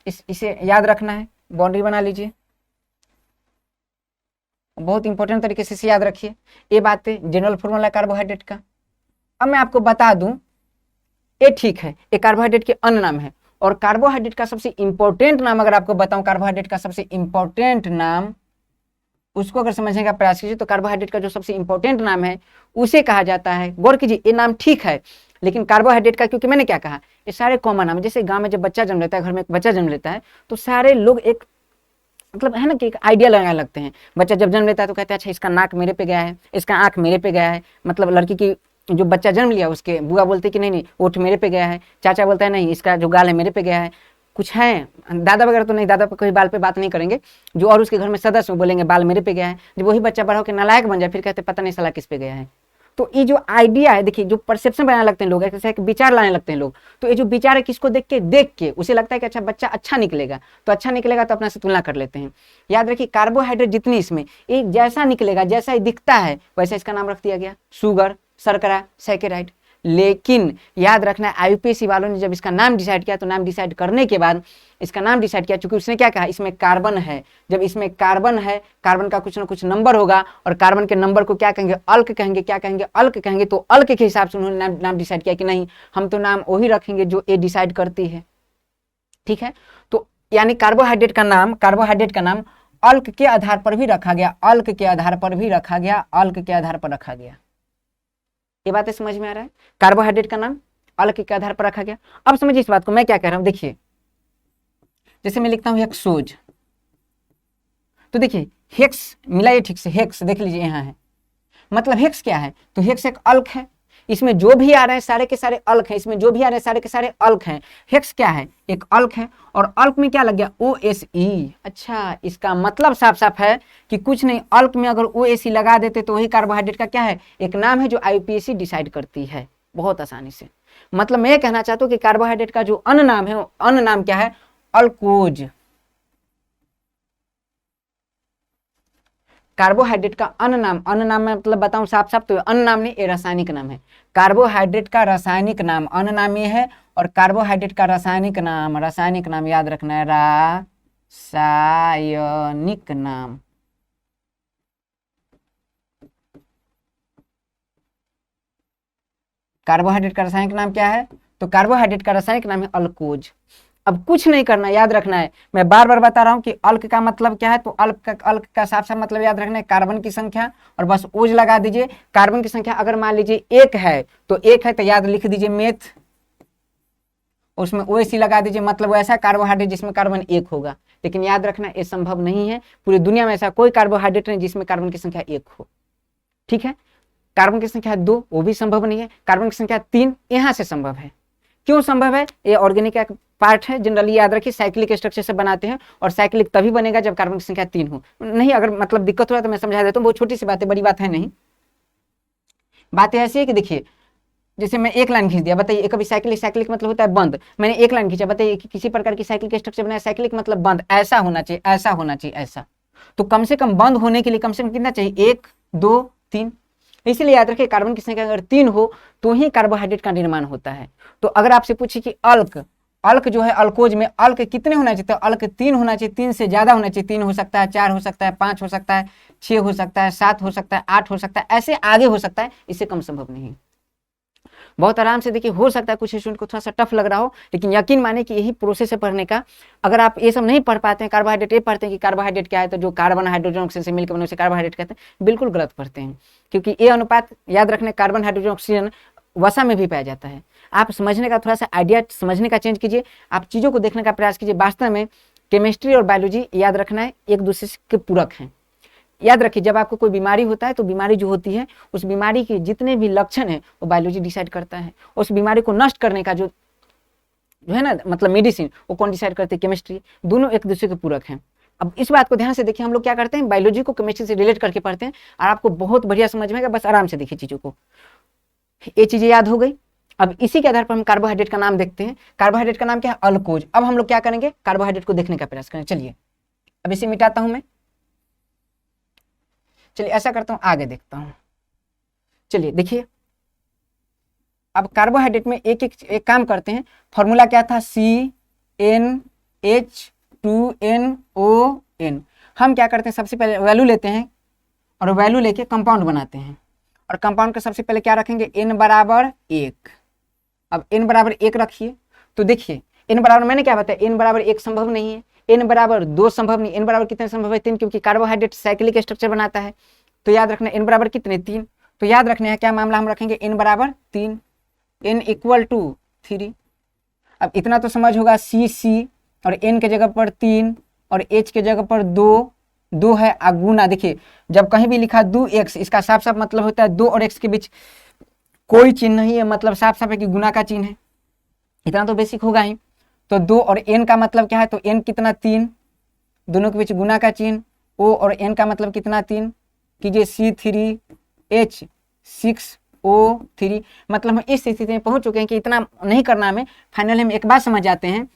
इसे याद रखना है, बाउंड्री बना लीजिए, बहुत इंपॉर्टेंट तरीके से याद रखिए। ये बातें जनरल फॉर्मूला कार्बोहाइड्रेट का। अब मैं आपको बता दूं, ये ठीक है, ये कार्बोहाइड्रेट के अन्य नाम है। और कार्बोहाइड्रेट का सबसे इंपॉर्टेंट नाम अगर आपको बताऊं, कार्बोहाइड्रेट का सबसे इंपॉर्टेंट नाम, उसको अगर समझने का प्रयास कीजिए तो कार्बोहाइड्रेट का जो सबसे इंपॉर्टेंट नाम है उसे कहा जाता है, गौर कीजिए, ये नाम ठीक है, लेकिन कार्बोहाइड्रेट का, क्योंकि मैंने क्या कहा, ये सारे कॉमन नाम है। जैसे गांव में जब बच्चा जन्म लेता है, घर में एक बच्चा जन्म लेता है, तो सारे लोग एक मतलब है ना कि एक आइडिया लगाने लगते हैं। बच्चा जब जन्म लेता है तो कहते हैं अच्छा इसका नाक मेरे पे गया है, इसका आंख मेरे पे गया है, मतलब लड़की की जो बच्चा जन्म लिया उसके बुआ बोलते कि नहीं नहीं ओठ मेरे पे गया है, चाचा बोलता है नहीं इसका जो गाल है मेरे पे गया है। कुछ है दादा वगैरह तो नहीं, दादा पे कोई बाल पे बात नहीं करेंगे, जो और उसके घर में सदस्य बोलेंगे बाल मेरे पे गया है। जब वही बच्चा बड़ा होकर नालायक बन जाए फिर कहते पता नहीं साला किस पे गया है। तो ये जो आइडिया है, देखिए जो परसेप्शन बनाने लगते हैं लोग, ऐसे एक विचार लाने लगते हैं लोग, तो ये जो विचार है किसको देख के उसे लगता है कि अच्छा बच्चा अच्छा निकलेगा, तो अच्छा निकलेगा तो अपना से तुलना कर लेते हैं। याद रखिए कार्बोहाइड्रेट जितनी इसमें ये जैसा निकलेगा, जैसा ही दिखता है वैसा इसका नाम रख दिया गया, शुगर, शर्करा, सैकेराइड। लेकिन याद रखना IUPAC वालों ने जब इसका नाम डिसाइड किया तो नाम डिसाइड करने के बाद इसका नाम डिसाइड किया, क्योंकि उसने क्या कहा, इसमें कार्बन है। जब इसमें कार्बन है, कार्बन का कुछ ना कुछ नंबर होगा, और कार्बन के नंबर को क्या कहेंगे, अल्क कहेंगे। क्या कहेंगे, अल्क कहेंगे। तो अल्क के हिसाब से उन्होंने नाम डिसाइड किया कि नहीं हम तो नाम वही रखेंगे जो ए डिसाइड करती है। ठीक है, तो यानी कार्बोहाइड्रेट का नाम अल्क के आधार पर भी रखा गया, अल्क के आधार पर भी रखा गया, अल्क के आधार पर रखा गया। ये बातें समझ में आ रहा है, कार्बोहाइड्रेट का नाम अल्क के आधार पर रखा गया। अब समझिए इस बात को, मैं क्या कह रहा हूं, देखिए जैसे मैं लिखता हूं हेक्सोज, तो देखिए हेक्स मिलाइए ठीक से, हेक्स देख लीजिए यहाँ है, मतलब हेक्स क्या है, तो हेक्स एक अल्क है, इसमें जो भी आ रहे हैं सारे के सारे अल्क हैं, इसमें जो भी आ रहे हैं सारे के सारे अल्क हैं। हेक्स क्या है, एक अल्क है, और अल्क में क्या लग गया, OSE। अच्छा, इसका मतलब साफ साफ है कि कुछ नहीं, अल्क में अगर OSE लगा देते तो वही कार्बोहाइड्रेट का क्या है, एक नाम है जो IUPAC डिसाइड करती है बहुत आसानी से। मतलब मैं कहना चाहता हूं कि कार्बोहाइड्रेट का जो अन्य नाम है, अन्य नाम क्या है, अल्कोज। कार्बोहाइड्रेट का अन्य नाम में मतलब बताऊं साफ साफ, तो अन्य नाम नहीं, ये रासायनिक नाम है। कार्बोहाइड्रेट का रासायनिक नाम, अन्य नाम ये है, और कार्बोहाइड्रेट का रासायनिक नाम याद रखना है, रासायनिक नाम। कार्बोहाइड्रेट का रासायनिक नाम क्या है, तो कार्बोहाइड्रेट का रासायनिक नाम है अल्कोज। अब कुछ नहीं करना, याद रखना है, मैं बार बार बता रहा हूं कि अल्क का मतलब क्या है, तो अल्क का साफ साफ मतलब याद रखना है कार्बन की संख्या, और बस ओज लगा दीजिए। कार्बन की संख्या अगर मान लीजिए 1 है तो 1 है, तो याद लिख दीजिए मेथ, उसमें OSE लगा दीजिए, मतलब ऐसा कार्बोहाइड्रेट जिसमें कार्बन 1 होगा। लेकिन याद रखना ये संभव नहीं है, पूरी दुनिया में ऐसा कोई कार्बोहाइड्रेट नहीं जिसमें कार्बन की संख्या 1 हो। ठीक है, कार्बन की संख्या 2 वो भी संभव नहीं है, कार्बन की संख्या 3 यहां से संभव है। क्यों संभव है, ये ऑर्गेनिक का पार्ट है, जनरली याद रखिए साइक्लिक स्ट्रक्चर से बनाते हैं, और साइक्लिक तभी बनेगा जब कार्बन की संख्या 3 हो। नहीं अगर मतलब दिक्कत हो रहा है तो मैं समझा देता हूँ, बहुत छोटी सी बात है, बड़ी बात है नहीं। बात ऐसी है कि देखिए जैसे मैं एक लाइन खींच दिया, बताइए कभी साइक्लिक मतलब होता है बंद, मैंने एक लाइन खींचा, बताइए कि किसी प्रकार की साइकिल के स्ट्रक्चर बनाया, साइक्लिक मतलब बंद, ऐसा होना चाहिए, ऐसा होना चाहिए, ऐसा। तो कम से कम बंद होने के लिए कम से कम कितना चाहिए, 1 2 3। इसलिए याद रखिए कार्बन की संख्या अगर 3 हो तो ही कार्बोहाइड्रेट का निर्माण होता है। तो अगर आपसे पूछे कि अल्क जो है अल्कोज में अल्क कितने होना चाहिए, तो अल्क 3 होना चाहिए, 3 से ज्यादा होना चाहिए, 3 हो सकता है, 4 हो सकता है, 5 हो सकता है, 6 हो सकता है, 7 हो सकता है, 8 हो सकता है, ऐसे आगे हो सकता है, इससे कम संभव नहीं। बहुत आराम से देखिए, हो सकता है कुछ स्टूडेंट को थोड़ा सा टफ लग रहा हो, लेकिन यकीन माने कि यही प्रोसेस है पढ़ने का। अगर आप ये सब नहीं पढ़ पाते हैं, कार्बोहाइड्रेट ये पढ़ते हैं कि कार्बोहाइड्रेट क्या है, तो जो कार्बन हाइड्रोजन ऑक्सीजन से मिलकर बने उसे कार्बोहाइड्रेट कहते हैं, बिल्कुल गलत पढ़ते हैं। क्योंकि ये अनुपात याद रखने, कार्बन हाइड्रोजन ऑक्सीजन वसा में भी पाया जाता है। आप समझने का थोड़ा सा आइडिया, समझने का चेंज कीजिए, आप चीज़ों को देखने का प्रयास कीजिए। वास्तव में केमिस्ट्री और बायोलॉजी याद रखना है एक दूसरे के पूरक हैं। याद रखिए जब आपको कोई बीमारी होता है तो बीमारी जो होती है उस बीमारी के जितने भी लक्षण हैं वो बायोलॉजी डिसाइड करता है। उस बीमारी को नष्ट करने का जो है ना मतलब मेडिसिन वो कौन डिसाइड करती है? केमिस्ट्री। दोनों एक दूसरे के पूरक हैं। अब इस बात को ध्यान से देखिए, हम लोग क्या करते हैं बायोलॉजी को केमिस्ट्री से रिलेट करके पढ़ते हैं और आपको बहुत बढ़िया समझ में आएगा, बस आराम से देखिए चीजों को। ये चीजें याद हो गई। अब इसी के आधार पर हम कार्बोहाइड्रेट का नाम देखते हैं। कार्बोहाइड्रेट का नाम क्या है? अल्कोज। अब हम लोग क्या करेंगे? कार्बोहाइड्रेट को देखने का प्रयास करें। चलिए अब इसे मिटाता हूं मैं। चलिए ऐसा करता हूं, आगे देखता हूं। चलिए देखिए अब कार्बोहाइड्रेट में एक काम करते हैं। फॉर्मूला क्या था? CnH2nOn। हम क्या करते हैं सबसे पहले वैल्यू लेते हैं और वैल्यू लेके कंपाउंड बनाते हैं और कंपाउंड का सबसे पहले क्या रखेंगे? n बराबर 1। अब n बराबर 1 रखिए तो देखिए n बराबर, मैंने क्या बताया, n बराबर 1 संभव नहीं है, n बराबर 2 संभव नहीं। n बराबर कितने संभव है? 3, क्योंकि कार्बोहाइड्रेट साइक्लिक स्ट्रक्चर बनाता है। तो याद रखना n बराबर कितने? 3। तो याद रखना है क्या मामला हम रखेंगे? n बराबर 3, n इक्वल टू 3। अब इतना तो समझ होगा, C और n के जगह पर 3 और h के जगह पर 2 है गुना। देखिए जब कहीं भी लिखा 2x, इसका साफ साफ मतलब होता है 2 और x के बीच कोई चिन्ह नहीं है, मतलब साफ साफ है कि गुना का चिन्ह है। इतना तो बेसिक होगा ही। तो 2 और n का मतलब क्या है? तो n कितना? 3, दोनों के बीच गुना का चिन्ह। o और n का मतलब कितना? 3 कीजिए, C3H6O3। मतलब हम इस स्थिति में पहुंच चुके हैं कि इतना नहीं करना हमें। फाइनली हम एक बात समझ जाते हैं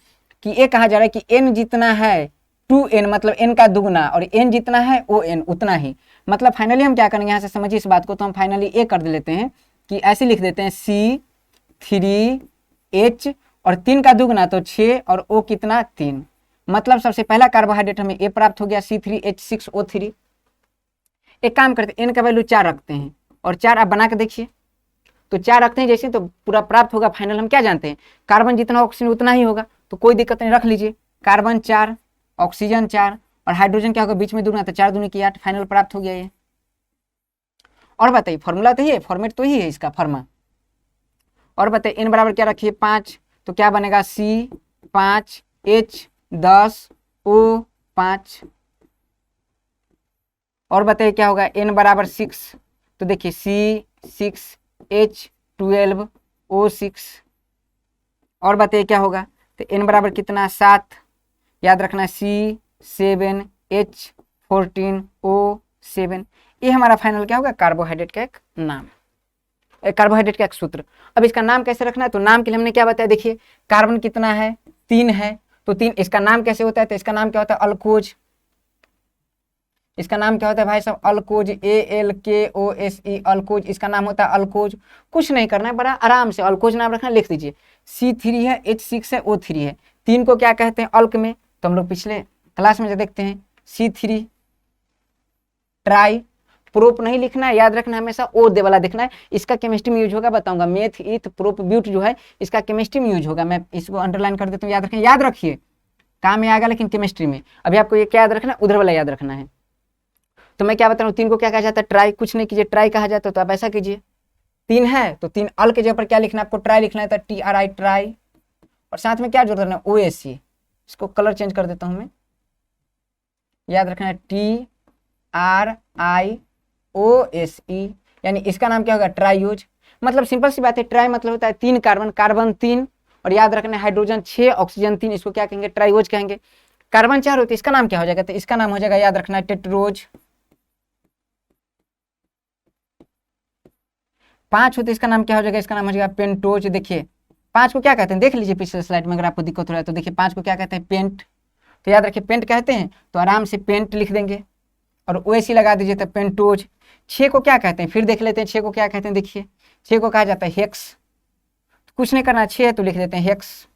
कि ये कहा जा रहा है कि n जितना है 2n मतलब n का दुगुना और n जितना है ON उतना ही। मतलब फाइनली हम क्या करेंगे, यहाँ से समझिए इस बात को, तो हम फाइनली ये कर लेते हैं कि ऐसे लिख देते हैं C3H और 3 का दुगुना तो 6 और O कितना? 3। मतलब सबसे पहला कार्बोहाइड्रेट हमें A प्राप्त हो गया, C3H6O3। एक काम करते हैं, n का वैल्यू 4 रखते हैं और 4 आप बना के देखिए। तो 4 रखते हैं जैसे तो पूरा प्राप्त होगा। फाइनल हम क्या जानते हैं? कार्बन जितना ऑक्सीजन उतना ही होगा, तो कोई दिक्कत नहीं, रख लीजिए। कार्बन 4, ऑक्सीजन 4 और हाइड्रोजन क्या होगा? बीच में दुगना, तो 4 दूनी की 8। फाइनल प्राप्त हो गया ये। और बताइए फॉर्मूला तो ही है, फॉर्मेट तो ही है इसका फॉर्मा। और बताइए n बराबर क्या रखिए? 5। तो क्या बनेगा? C5H10O5। और बताइए क्या होगा? n बराबर 6। तो देखिए C6H12O6। और बताइए क्या होगा? तो n बराबर कितना? 7। याद रखना C7H14O7। ये हमारा फाइनल क्या होगा? कार्बोहाइड्रेट का एक नाम, कार्बोहाइड्रेट का एक सूत्र। अब इसका नाम कैसे रखना है? तो नाम के लिए हमने क्या बताया? देखिए कार्बन कितना है? 3 है, तो 3। इसका नाम कैसे होता है? तो इसका नाम क्या होता है? अल्कोज। इसका नाम क्या होता है भाई साहब? अल्कोज, ALKOSE, अल्कोज। इसका नाम होता है अल्कोज। कुछ नहीं करना है, बड़ा आराम से अल्कोज नाम रखना, लिख दीजिए। C3 है, H6 है, O3 है। 3 को क्या कहते हैं? अल्क में। तो हम लोग पिछले क्लास में जो देखते हैं C3 ट्राई प्रोप नहीं लिखना है, याद रखना है हमेशा ओ दे वाला देखना है। इसका केमिस्ट्री में यूज होगा, बताऊंगा। मेथ ईथ प्रोप ब्यूट जो है इसका केमिस्ट्री में यूज होगा। मैं इसको अंडरलाइन कर देता हूँ, याद रखें, याद रखिए, काम में आएगा लेकिन केमिस्ट्री में। अभी आपको ये क्या याद रखना है? उधर वाला याद रखना है। तो मैं क्या बता रहा हूँ, 3 को क्या कहा जाता है? ट्राई। कुछ नहीं कीजिए, ट्राई कहा जाता है। तो आप ऐसा कीजिए, 3 है तो 3 अल के जगह पर क्या लिखना है आपको? ट्राई लिखना है, तो TRI ट्राई। और साथ में क्या जोड़ देना है? OSE। इसको कलर चेंज कर देता हूँ मैं, याद रखना है TRIOSE। यानी इसका नाम क्या होगा? ट्राईयूज। मतलब सिंपल सी बात है, ट्राई मतलब होता है 3 कार्बन, कार्बन 3 और याद रखना है हाइड्रोजन 6, ऑक्सीजन 3। इसको क्या कहेंगे? ट्राईओज कहेंगे। कार्बन 4 होती है, इसका नाम क्या हो जाएगा? तो इसका नाम हो जाएगा, याद रखना है, टेट्रोज। 5 होती है, इसका नाम क्या हो जाएगा? इसका नाम हो जाएगा पेंटोज। देखिए 5 को क्या कहते हैं? देख लीजिए पिछले स्लाइड में, अगर आपको दिक्कत हो रहा है तो देखिए 5 को क्या कहते हैं? पेंट। तो याद रखिए पेंट कहते हैं, तो आराम से पेंट लिख देंगे और OSE लगा दीजिए, तो पेंटोज। 6 को क्या कहते हैं? फिर देख लेते हैं 6 को क्या कहते हैं। देखिए 6 को कहा जाता है हेक्स। तो कुछ नहीं करना, 6 है तो लिख देते हैं हेक्स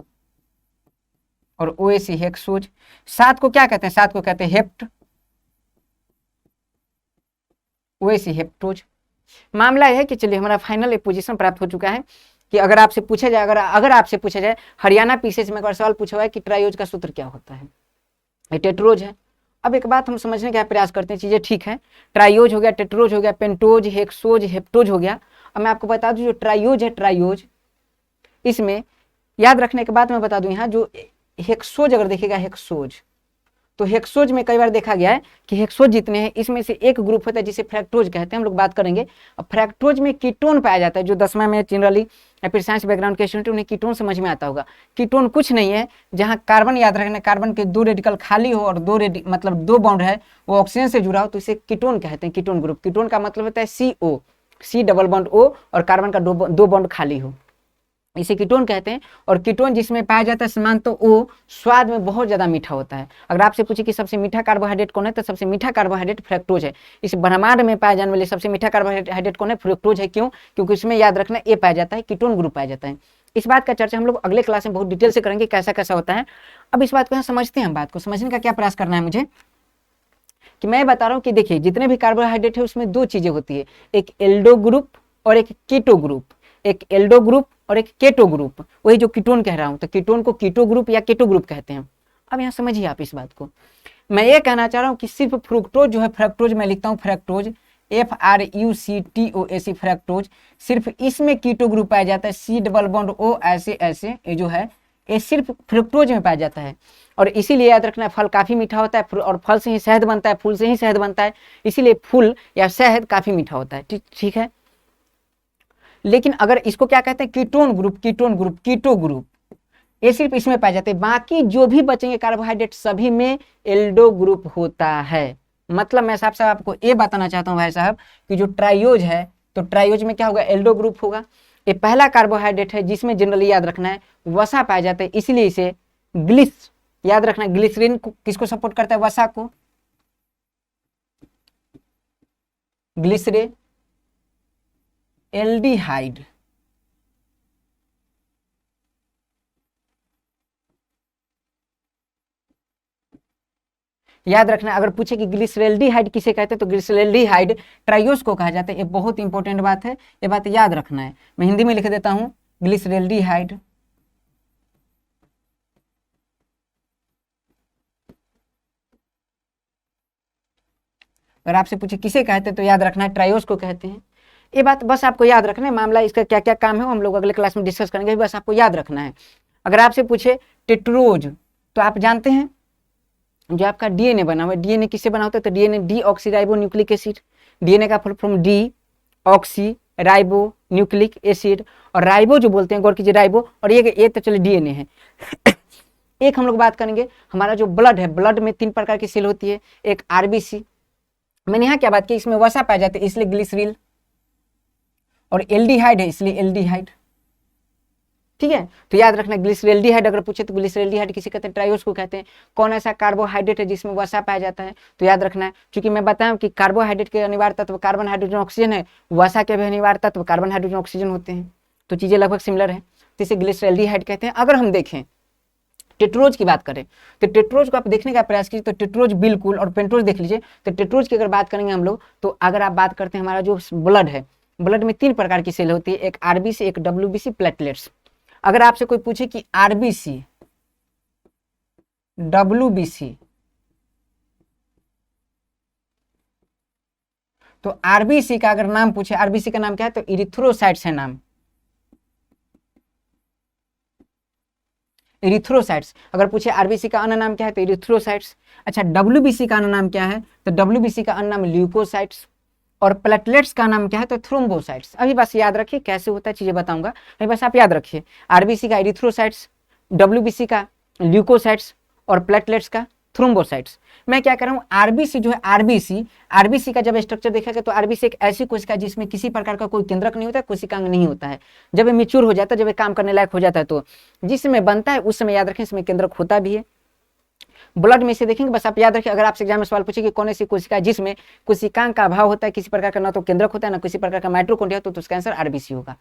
और OSE हेक्सोज। 7 को क्या कहते हैं? 7 को कहते हैं हेप्ट, OSE हेप्टोज। मामला यह है कि चलिए हमारा फाइनल एक पोजीशन प्राप्त हो चुका है कि अगर आपसे पूछा जाए, अगर आपसे पूछा जाए हरियाणा पीसीएस में एक सवाल पूछा हुआ है कि ट्राईओज का सूत्र क्या होता है? ये टेट्रोज है। अब एक बात हम समझने का प्रयास करते हैं, चीजें ठीक है, ट्राईओज हो गया, टेट्रोज हो गया, पेंटोज, हेक्सोज, हेप्टोज हो गया। अब मैं आपको बता दूं जो ट्राईओज है, ट्राईओज इसमें याद रखने के बाद मैं बता दूं, यहाँ जो हेक्सोज अगर देखिएगा, हेक्सोज तो हेक्सोज में कई बार देखा गया है कि हेक्सोज जितने हैं इसमें से एक ग्रुप होता है जिसे फ्रैक्टोज कहते हैं, हम लोग बात करेंगे। अब फ्रैक्टोज में कीटोन पाया जाता है, जो 10वां में जनरली या फिर साइंस बैकग्राउंड के स्टूडेंट उन्हें कीटोन समझ में आता होगा। कीटोन कुछ नहीं है, जहाँ कार्बन याद रखना, कार्बन के 2 रेडिकल खाली हो और 2 बॉन्ड है वो ऑक्सीजन से जुड़ा हो तो इसे कीटोन कहते हैं, कीटोन ग्रुप। कीटोन का मतलब होता है CO, C double bond O और कार्बन का 2 बॉन्ड खाली हो, इसे कीटोन कहते हैं। और कीटोन जिसमें पाया जाता है सामान्यतः वो स्वाद में बहुत ज़्यादा मीठा होता है। अगर आपसे पूछे कि सबसे मीठा कार्बोहाइड्रेट कौन है तो सबसे मीठा कार्बोहाइड्रेट फ्रैक्टोज है। इस ब्रह्मांड में पाए जाने वाले सबसे मीठा कार्बोहाइड्रेट कौन है? फ्रैक्टोज है। क्यों? क्योंकि इसमें याद रखना ए पाया जाता है, कीटोन ग्रुप पाया जाता है। इस बात का चर्चा हम लोग अगले क्लास में बहुत डिटेल से करेंगे, कैसा कैसा होता है। अब इस बात को यहाँ समझते हैं। हम बात को समझने का क्या प्रयास करना है मुझे कि मैं बता रहा हूँ कि देखिए जितने भी कार्बोहाइड्रेट है उसमें 2 चीजें होती है, एक एल्डो ग्रुप और एक कीटो ग्रुप। एक एल्डो ग्रुप और एक केटो ग्रुप, वही जो कीटोन कह रहा हूं, तो कीटोन को कीटो ग्रुप या केटो ग्रुप कहते हैं। अब यहाँ समझिए आप इस बात को, मैं ये कहना चाह रहा हूँ कि सिर्फ फ्रुक्टोज जो है, फ्रक्टोज मैं लिखता हूँ फ्रक्टोज, FRUCTOAC फ्रक्टोज, सिर्फ इसमें कीटो ग्रुप पाया जाता है, C डबल बॉन्ड O ऐसे ऐसे, ये जो है ये सिर्फ फ्रुक्टोज में पाया जाता है। और इसीलिए याद रखना फल काफी मीठा होता है और फल से ही शहद बनता है, फूल से ही शहद बनता है, इसीलिए फूल या शहद काफी मीठा होता है। ठीक है। लेकिन अगर इसको क्या कहते हैं? Ketone group, ketone group, keto group, ये सिर्फ इसमें पाए जाते हैं। बाकी जो भी बचेंगे कार्बोहाइड्रेट सभी में एल्डो ग्रुप होता है। मतलब मैं साहब आपको ये बताना चाहता हूँ भाई साहब कि जो ट्राइयोज है तो ट्राइयोज में क्या होगा? एल्डो ग्रुप होगा। ये पहला कार्बोहाइड्रेट है जिसमें जनरली याद रखना है वसा पाया जाता है, इसलिए इसे ग्लिस याद रखना है। ग्लिसरीन किसको सपोर्ट करता है? वसा को। ग्लिसरे एल्डिहाइड, याद रखना। अगर पूछे कि ग्लिसरेल्डिहाइड किसे कहते हैं तो ग्लिसरेल्डिहाइड ट्राइयोस को कहा जाता है। ये बहुत इंपॉर्टेंट बात है, ये बात याद रखना है। मैं हिंदी में लिख देता हूं ग्लिसरेल्डिहाइड। अगर आपसे पूछे किसे कहते हैं तो याद रखना है ट्राइयोस को कहते हैं। ये बात बस आपको याद रखना है। मामला इसका क्या क्या काम है हम लोग अगले क्लास में डिस्कस करेंगे, बस आपको याद रखना है। अगर आपसे पूछे टेट्रोज तो आप जानते हैं जो आपका डीएनए बना हुआ है, डीएनए किससे बना होता है? तो DNA deoxyribo nucleic acid. DNA का full form deoxyribo nucleic acid, और राइबो जो बोलते हैं गौर कीजिए राइबो, और ये तो चलो डीएनए है। एक हम लोग बात करेंगे हमारा जो ब्लड है, ब्लड में 3 प्रकार की सेल होती है, एक आरबीसी, मैंने यहाँ क्या बात की, इसमें वसा पाया जाता है इसलिए ग्लिसरील, और एल्डिहाइड है इसलिए एल्डिहाइड। ठीक है, तो याद रखना ग्लिसरेल्डिहाइड अगर पूछे तो ग्लिसरेल्डिहाइड किसे कहते हैं? ट्राइयोस को कहते हैं। कौन ऐसा कार्बोहाइड्रेट है जिसमें वसा पाया जाता है? तो याद रखना है, क्योंकि मैं बताऊं कि कार्बोहाइड्रेट के अनिवार्य तत्व कार्बन, हाइड्रोजन, ऑक्सीजन है, वसा के भी अनिवार्य तत्व कार्बन, हाइड्रोजन, ऑक्सीजन होते हैं, तो चीजें लगभग सिमिलर है, तो इसे ग्लिसरेल्डिहाइड कहते हैं। अगर हम देखें टेट्रोज की बात करें तो टेट्रोज को आप देखने का प्रयास कीजिए तो टेट्रोज बिल्कुल, और पेंटोज देख लीजिए। तो टेट्रोज की अगर बात करेंगे हम लोग तो अगर आप बात करते हैं हमारा जो ब्लड है, ब्लड में 3 प्रकार की सेल होती है, एक आरबीसी, एक डब्ल्यूबीसी, प्लेटलेट्स। अगर आपसे कोई पूछे कि आरबीसी, डब्ल्यूबीसी, तो आरबीसी का अगर नाम पूछे, आरबीसी का नाम क्या है? तो इरिथ्रोसाइट्स है नाम, इरिथ्रोसाइट्स। अगर पूछे आरबीसी का अन्य नाम क्या है तो इरिथ्रोसाइट्स। अच्छा, डब्ल्यूबीसी का अन्य नाम क्या है? तो डब्ल्यूबीसी का अन्य नाम ल्यूकोसाइट्स, और प्लेटलेट्स का नाम क्या है? तो थ्रोम्बोसाइट्स। अभी बस याद रखिए कैसे होता है, चीजें बताऊंगा, अभी बस आप याद रखिए। आरबीसी का इरिथ्रोसाइट्स, डब्ल्यूबीसी का ल्यूकोसाइट्स, और प्लेटलेट्स का थ्रोम्बोसाइट्स। मैं क्या कर रहा हूँ, आरबीसी जो है, आरबीसी का जब स्ट्रक्चर देखेगा तो आरबीसी एक ऐसी कोशिका जिसमें किसी प्रकार का कोई केंद्रक नहीं होता है, कोशिकांग नहीं होता है। जब ये मैच्योर हो जाता है, जब ये काम करने लायक हो जाता है, तो जिस समय बनता है उस समय याद रखें इसमें केंद्रक होता भी है। ब्लड में से देखेंगे, बस आप याद रखिए, अगर आपसे एग्जाम में सवाल पूछे कि कौन ऐसी कोशिका जिसमें कोशिकांग का अभाव होता है, किसी प्रकार का ना तो केंद्रक होता है ना किसी प्रकार का माइटोकॉन्ड्रिया, तो उसका आंसर आरबीसी होगा।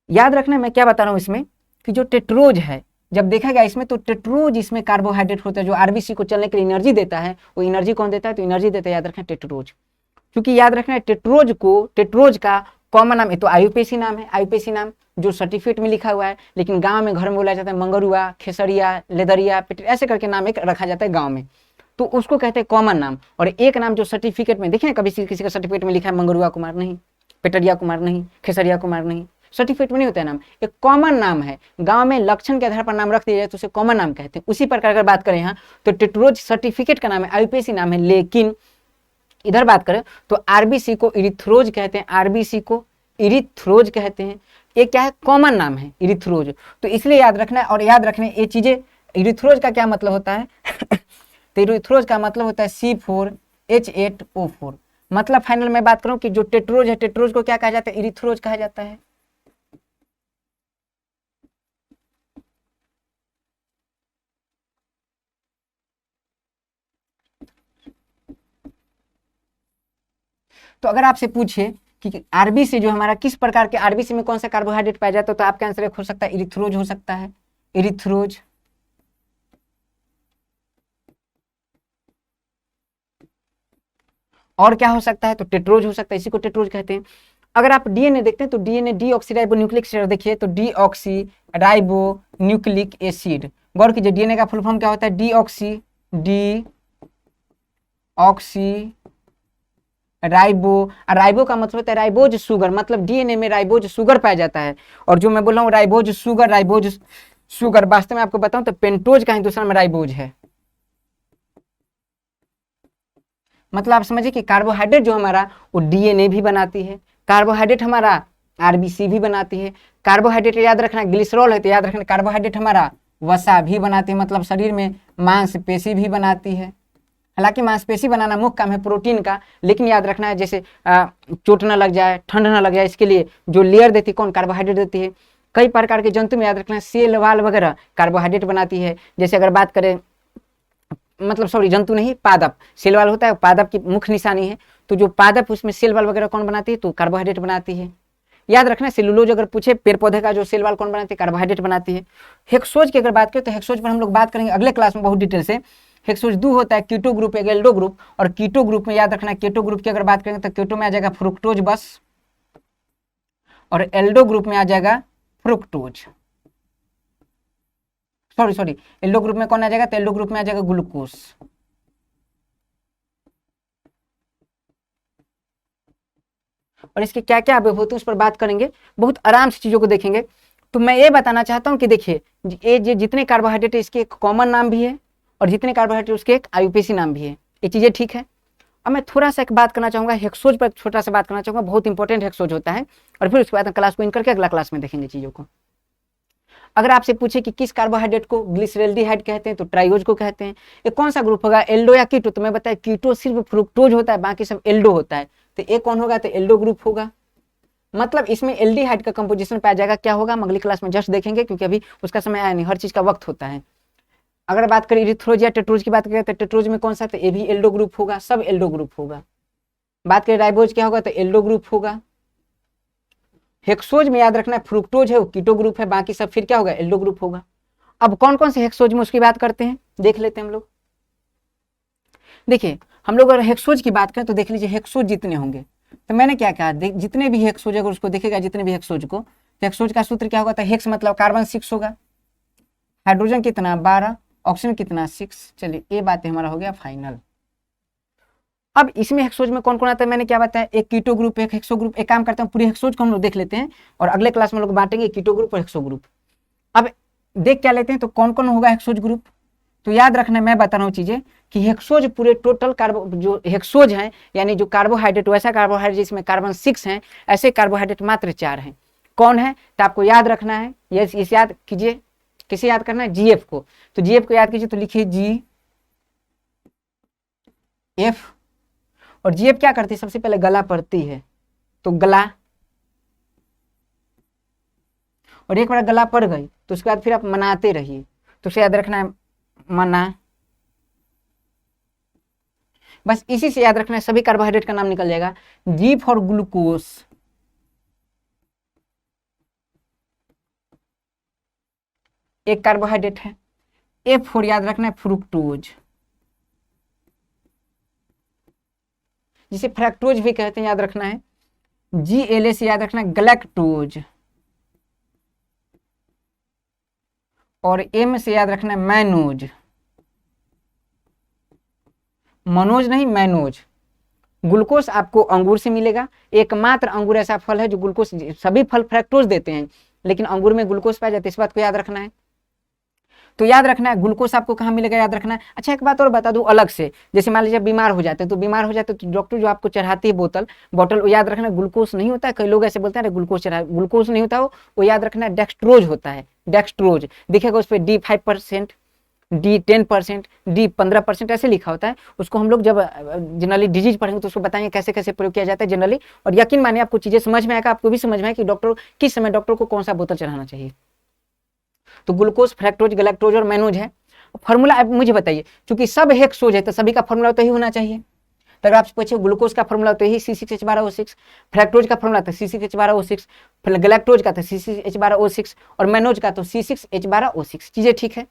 याद रखना मैं क्या बता रहा हूँ इसमें कि जो टेट्रोज है जब देखा गया इसमें, तो टेट्रोज इसमें कार्बोहाइड्रेट होता है जो आरबीसी को चलने के लिए एनर्जी देता है। वो एनर्जी कौन देता है? तो एनर्जी देता है याद रखना टेट्रोज। क्योंकि याद रखना है टेट्रोज का कॉमन नाम है तो आयुपेसी नाम है, आयुपेसी नाम जो सर्टिफिकेट में लिखा हुआ है, लेकिन गांव में घर में बोला जाता है मंगरुआ, खेसरिया, लेदरिया, ऐसे करके नाम एक रखा जाता है गांव में, तो उसको कहते हैं कॉमन नाम। और एक नाम जो सर्टिफिकेट में देखें, कभी किसी का सर्टिफिकेट में लिखा है मंगरुआ कुमार नहीं, पेटरिया कुमार नहीं, खेसरिया कुमार नहीं, सर्टिफिकेट में नहीं होता है नाम, एक कॉमन नाम है। गांव में लक्षण के आधार पर नाम रख दिया जाए तो उसे कॉमन नाम कहते हैं। उसी प्रकार अगर बात करें यहाँ तो टेट्रोज सर्टिफिकेट का नाम है, आईयूपीएसी नाम है, लेकिन इधर बात करें तो आरबीसी को इरिथ्रोज कहते हैं, आरबीसी को इरिथ्रोज कहते हैं। ये क्या है, कॉमन नाम है इरिथ्रोज, तो इसलिए याद रखना है। और याद रखने ये चीजें, इरिथ्रोज का क्या मतलब होता है तो इरिथ्रोज का मतलब होता है C4H8O4। मतलब फाइनल में बात करूं कि जो टेट्रोज है, टेट्रोज को क्या कहा जाता है, इरिथ्रोज कहा जाता है। तो अगर आपसे पूछे कि आरबीसी जो हमारा किस प्रकार के, आरबीसी में कौन सा कार्बोहाइड्रेट पाया जाता है, तो आपका आंसर एक हो सकता है इरिथ्रोज हो सकता है, इरिथ्रोज। और क्या हो सकता है, तो टेट्रोज हो सकता है, इसी को टेट्रोज कहते हैं। अगर आप डीएनए देखते हैं तो डीएनए डीऑक्सीराइबो न्यूक्लिक एसिड देखिए तो डीऑक्सी राइबो न्यूक्लिक एसिड। गौर कीजिए डीएनए का फुल फॉर्म क्या होता है, deoxy, D oxy ribo. Ribo का मतलब होता है राइबोज शुगर, मतलब डीएनए में राइबोज शुगर पाया जाता है। और जो मैं बोल रहा हूँ राइबोज शुगर वास्तव में आपको बताऊं तो पेंटोज का ही दूसरा में राइबोज है। मतलब आप समझिए कि कार्बोहाइड्रेट जो हमारा वो डीएनए भी बनाती है, कार्बोहाइड्रेट हमारा आरबीसी भी बनाती है। कार्बोहाइड्रेट याद रखना ग्लिसरॉल है तो याद रखना कार्बोहाइड्रेट हमारा वसा भी बनाती है, मतलब शरीर में मांसपेशी भी बनाती है। हालांकि मांसपेशी बनाना मुख्य काम है प्रोटीन का, लेकिन याद रखना है जैसे चोट न लग जाए, ठंड न लग जाए, इसके लिए जो लेयर देती है कौन, कार्बोहाइड्रेट देती है। कई प्रकार के जंतु में याद रखना है सेल वाल वगैरह कार्बोहाइड्रेट बनाती है। जैसे अगर बात करें, मतलब सॉरी जंतु नहीं, पादप, सेल वाल होता है, पादप की मुख्य निशानी है। तो जो पादप उसमें सेल वाल वगैरह कौन बनाती है, तो कार्बोहाइड्रेट बनाती है। याद रखना सेलुलोज अगर पूछे पेड़ पौधे का जो सेल वाल कौन बनाती है, कार्बोहाइड्रेट बनाती है। हेक्सोज की अगर बात करें तो हेक्सोज पर हम लोग बात करेंगे अगले क्लास में बहुत डिटेल से। हेक्सोज 2 होता है, कीटो ग्रुप एक एल्डो ग्रुप, और कीटो ग्रुप में याद रखना कीटो ग्रुप की अगर बात करेंगे तो कीटो में आ जाएगा फ्रुक्टोज बस, और एल्डो ग्रुप में आ जाएगा फ्रुक्टोज, सॉरी एल्डो ग्रुप में कौन आ जाएगा, तो एल्डो ग्रुप में आ जाएगा ग्लूकोज। और इसके क्या क्या विभूति उस पर बात करेंगे, बहुत आराम से चीजों को देखेंगे। तो मैं ये बताना चाहता हूं कि देखिए ये जितने कार्बोहाइड्रेट है इसके एक कॉमन नाम भी है, और जितने कार्बोहाइड्रेट उसके एक आईयूपीएसी नाम भी है। ये चीजें ठीक है। अब मैं थोड़ा सा एक बात करना चाहूंगा हेक्सोज पर, छोटा सा बात करना चाहूंगा, बहुत इंपॉर्टेंट हेक्सोज होता है। और फिर उसके बाद क्लास को इन करके अगला क्लास में देखेंगे चीजों को। अगर आपसे पूछे कि किस कार्बोहाइड्रेट को ग्लिसरेल्डिहाइड कहते हैं, तो ट्राइओज को कहते हैं। ये कौन सा ग्रुप होगा, एल्डो या कीटो, तो मैं बताया कीटो सिर्फ फ्रुक्टोज होता है, बाकी सब एल्डो होता है। तो ये कौन होगा, तो एल्डो ग्रुप होगा। मतलब इसमें एल्डिहाइड का कंपोजिशन पाया जाएगा, क्या होगा हम अगली क्लास में जस्ट देखेंगे, क्योंकि अभी उसका समय आया नहीं, हर चीज का वक्त होता है। अगर बात करें इरिथ्रोज या टेट्रोज की बात करें तो टेट्रोज में कौन सा, तो ये भी एल्डो ग्रुप होगा, सब एल्डो ग्रुप होगा। बात करें राइबोज क्या होगा, तो एल्डो ग्रुप होगा। हेक्सोज में याद रखना है फ्रुक्टोज है वो कीटो ग्रुप है, बाकी सब फिर क्या होगा, एल्डो ग्रुप होगा। अब कौन कौन से हेक्सोज में उसकी बात करते हैं देख लेते हैं हम लोग। देखिए हम लोग अगर हेक्सोज की बात करें तो देख लीजिए हेक्सोज जितने होंगे, तो मैंने क्या कहा, जितने भी हेक्सोज अगर उसको देखेगा, जितने भी हेक्सोज को, तो हेक्सोज का सूत्र क्या होगा, तो हेक्स मतलब कार्बन 6 होगा, हाइड्रोजन कितना 12, ऑक्सीजन कितना 6। चलिए ये बातें हमारा हो गया फाइनल। अब इसमें हेक्सोज में कौन कौन आता है मैंने क्या बताया, एक कीटो ग्रुप, एक हेक्सो ग्रुप। एक काम करते हैं पूरे हेक्सोज को हम लोग देख लेते हैं, और अगले क्लास में लोग बांटेंगे कीटो ग्रुप और हेक्सो ग्रुप। अब देख क्या लेते हैं, तो कौन कौन होगा हेक्सोज ग्रुप। तो याद रखना मैं बता रहा हूँ चीजें कि हेक्सोज पूरे टोटल कार्बो जो हेक्सोज हैं, यानी जो कार्बोहाइड्रेट, वैसा कार्बोहाइड्रेट जिसमें कार्बन 6 हैं, ऐसे कार्बोहाइड्रेट मात्र 4 हैं। कौन है, तो आपको याद रखना है, ये इस याद कीजिए, किसे याद करना है, जीएफ को। तो जीएफ को याद कीजिए, तो लिखिए जी एफ। और जीएफ क्या करती है, सबसे पहले गला पड़ती है, तो गला, और एक बार गला पड़ गई तो उसके बाद फिर आप मनाते रहिए, तो उसे याद रखना है मना। बस इसी से याद रखना है, सभी कार्बोहाइड्रेट का नाम निकल जाएगा। जी फॉर ग्लूकोज, एक कार्बोहाइड्रेट है। एफ फॉर याद रखना है फ्रुक्टोज, जिसे फ्रैक्टोज भी कहते हैं, याद रखना है। जी एल ए से याद रखना है गलैक्टोज, और एम से याद रखना है मैनोज, मनोज नहीं मैनोज। ग्लूकोज आपको अंगूर से मिलेगा। एकमात्र अंगूर ऐसा फल है जो ग्लूकोज, सभी फल फ्रक्टोज देते हैं लेकिन अंगूर में ग्लूकोज पाया जाता है, इस बात को याद रखना है। तो याद रखना है ग्लूकोज आपको कहाँ मिलेगा, याद रखना है। अच्छा एक बात और बता दूं अलग से, जैसे मान लीजिए बीमार हो जाते हैं तो डॉक्टर जो आपको चढ़ाती है बॉटल वो याद रखना ग्लूकोज नहीं होता है। कई लोग ऐसे बोलते हैं ग्लूकोज चढ़ा, ग्लूकोज नहीं होता वो याद रखना है डेक्सट्रोज होता है। डेक्सट्रोज दिखेगा उस पर D5%, D10%, D15% ऐसे लिखा होता है। उसको हम लोग जब जनरली डिजीज पढ़ेंगे तो उसको बताएंगे कैसे कैसे प्रयोग किया जाता है जनरली। और यकीन मानिए आपको चीजें समझ में आएगा, आपको भी समझ में आए कि डॉक्टर किस समय डॉक्टर को कौन सा बोतल चढ़ाना चाहिए। तो ग्लूकोज, फ्रक्टोज, गैलेक्टोज और मैनोज है। फॉर्मूला आप मुझे बताइए, क्योंकि सब हेक्सोज है तो सभी का फॉर्मूला तो ही होना चाहिए। तो अगर आपसे पूछे ग्लूकोज का फॉर्मूला तो यही C6H12O6, फ्रक्टोज का फॉर्मूला था C6H12O6, फिर गैलेक्टोज का था C6H12O6 और मैनोज का तो C6H12O6। चीजें ठीक है।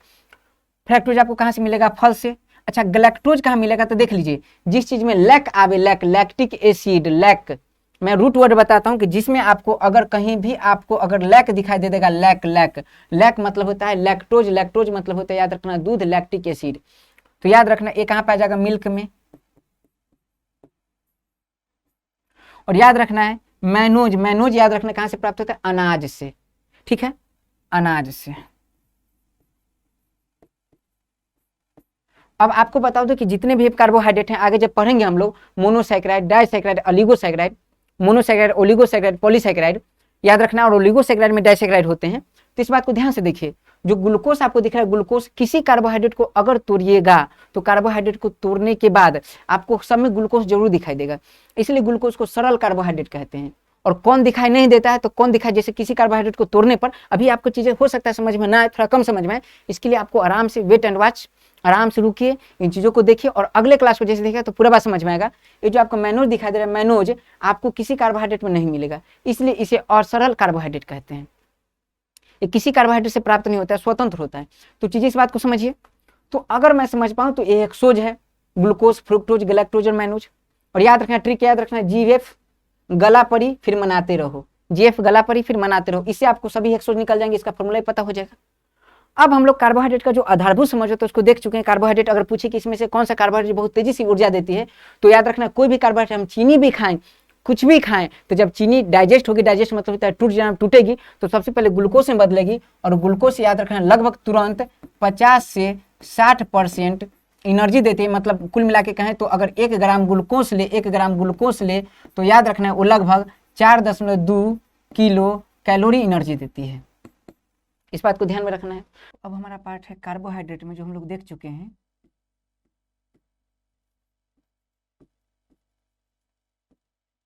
फ्रक्टोज आपको कहां से मिलेगा, फल से। अच्छा गैलेक्टोज कहां मिलेगा, तो देख लीजिए जिस चीज में लैक आवे, लैक्टिक एसिड, लैक, मैं रूट वर्ड बताता हूं कि जिसमें आपको अगर कहीं भी आपको अगर लैक दिखाई दे देगा, लैक मतलब होता है लैक्टोज, लैक्टोज मतलब होता है याद रखना दूध, लैक्टिक एसिड। तो याद रखना ये कहां पाया जाएगा, मिल्क में। और याद रखना है मैनोज याद रखना कहां से प्राप्त होता है, अनाज से। ठीक है, अनाज से। अब आपको बता दो कि जितने भी कार्बोहाइड्रेट हैं आगे जब पढ़ेंगे हम लोग, monosaccharide, disaccharide, oligosaccharide, monosaccharide, oligosaccharide, polysaccharide, याद रखना। और ओलिगोसैकेराइड में डाइसैकेराइड होते हैं। तो इस बात को ध्यान से देखिए, जो ग्लूकोज आपको दिख रहा है, ग्लूकोज किसी कार्बोहाइड्रेट को अगर तोड़िएगा तो कार्बोहाइड्रेट को तोड़ने के बाद आपको सब में ग्लूकोज जरूर दिखाई देगा, इसलिए ग्लूकोज को सरल कार्बोहाइड्रेट कहते हैं। और कौन दिखाई नहीं देता है, तो कौन दिखाई, जैसे किसी कार्बोहाइड्रेट को तोड़ने पर अभी आपको चीजें हो सकता है समझ में ना आए, थोड़ा कम समझ में आए, इसके लिए आपको आराम से वेट एंड वॉच, आराम से रुकिए, इन चीजों को देखिए और अगले क्लास को जैसे देखिए तो पूरा बात समझ में आएगा। ये जो आपको मैनोज दिखाई दे रहा है, मैनोज आपको किसी कार्बोहाइड्रेट में नहीं मिलेगा, इसलिए इसे असरल कार्बोहाइड्रेट कहते हैं। ये किसी कार्बोहाइड्रेट से प्राप्त नहीं होता है, स्वतंत्र होता है। तो चीजें इस बात को समझिए। तो अगर मैं समझ पाऊं तो ये हेक्सोज है, ग्लूकोज, फ्रुक्टोज, गैलेक्टोज और मैनोज। और याद रखना, ट्रिक याद रखना, GF गला पड़ी फिर मनाते रहो, GF गला पड़ी फिर मनाते रहो, इससे आपको सभी हेक्सोज निकल जाएंगे, इसका फॉर्मूला ही पता हो जाएगा। अब हम लोग कार्बोहाइड्रेट का जो आधारभूत समझ होता है उसको देख चुके हैं। कार्बोहाइड्रेट अगर पूछे कि इसमें से कौन सा कार्बोहाइड्रेट बहुत तेजी से ऊर्जा देती है, तो याद रखना कोई भी कार्बोहाइड्रेट, हम चीनी भी खाएं, कुछ भी खाएं, तो जब चीनी डाइजेस्ट होगी, डाइजेस्ट मतलब होता है टूट जाना, टूटेगी तो सबसे पहले ग्लूकोज में बदलेगी। और ग्लूकोज याद रखना लगभग तुरंत 50 से 60% एनर्जी देती है। मतलब कुल मिला के कहें तो अगर 1 ग्राम ग्लूकोज ले, 1 ग्राम ग्लूकोज ले तो याद रखना है वो लगभग 4.2 किलो कैलोरी एनर्जी देती है। इस बात को ध्यान में रखना है। अब हमारा पार्ट है कार्बोहाइड्रेट में, जो हम लोग देख चुके हैं।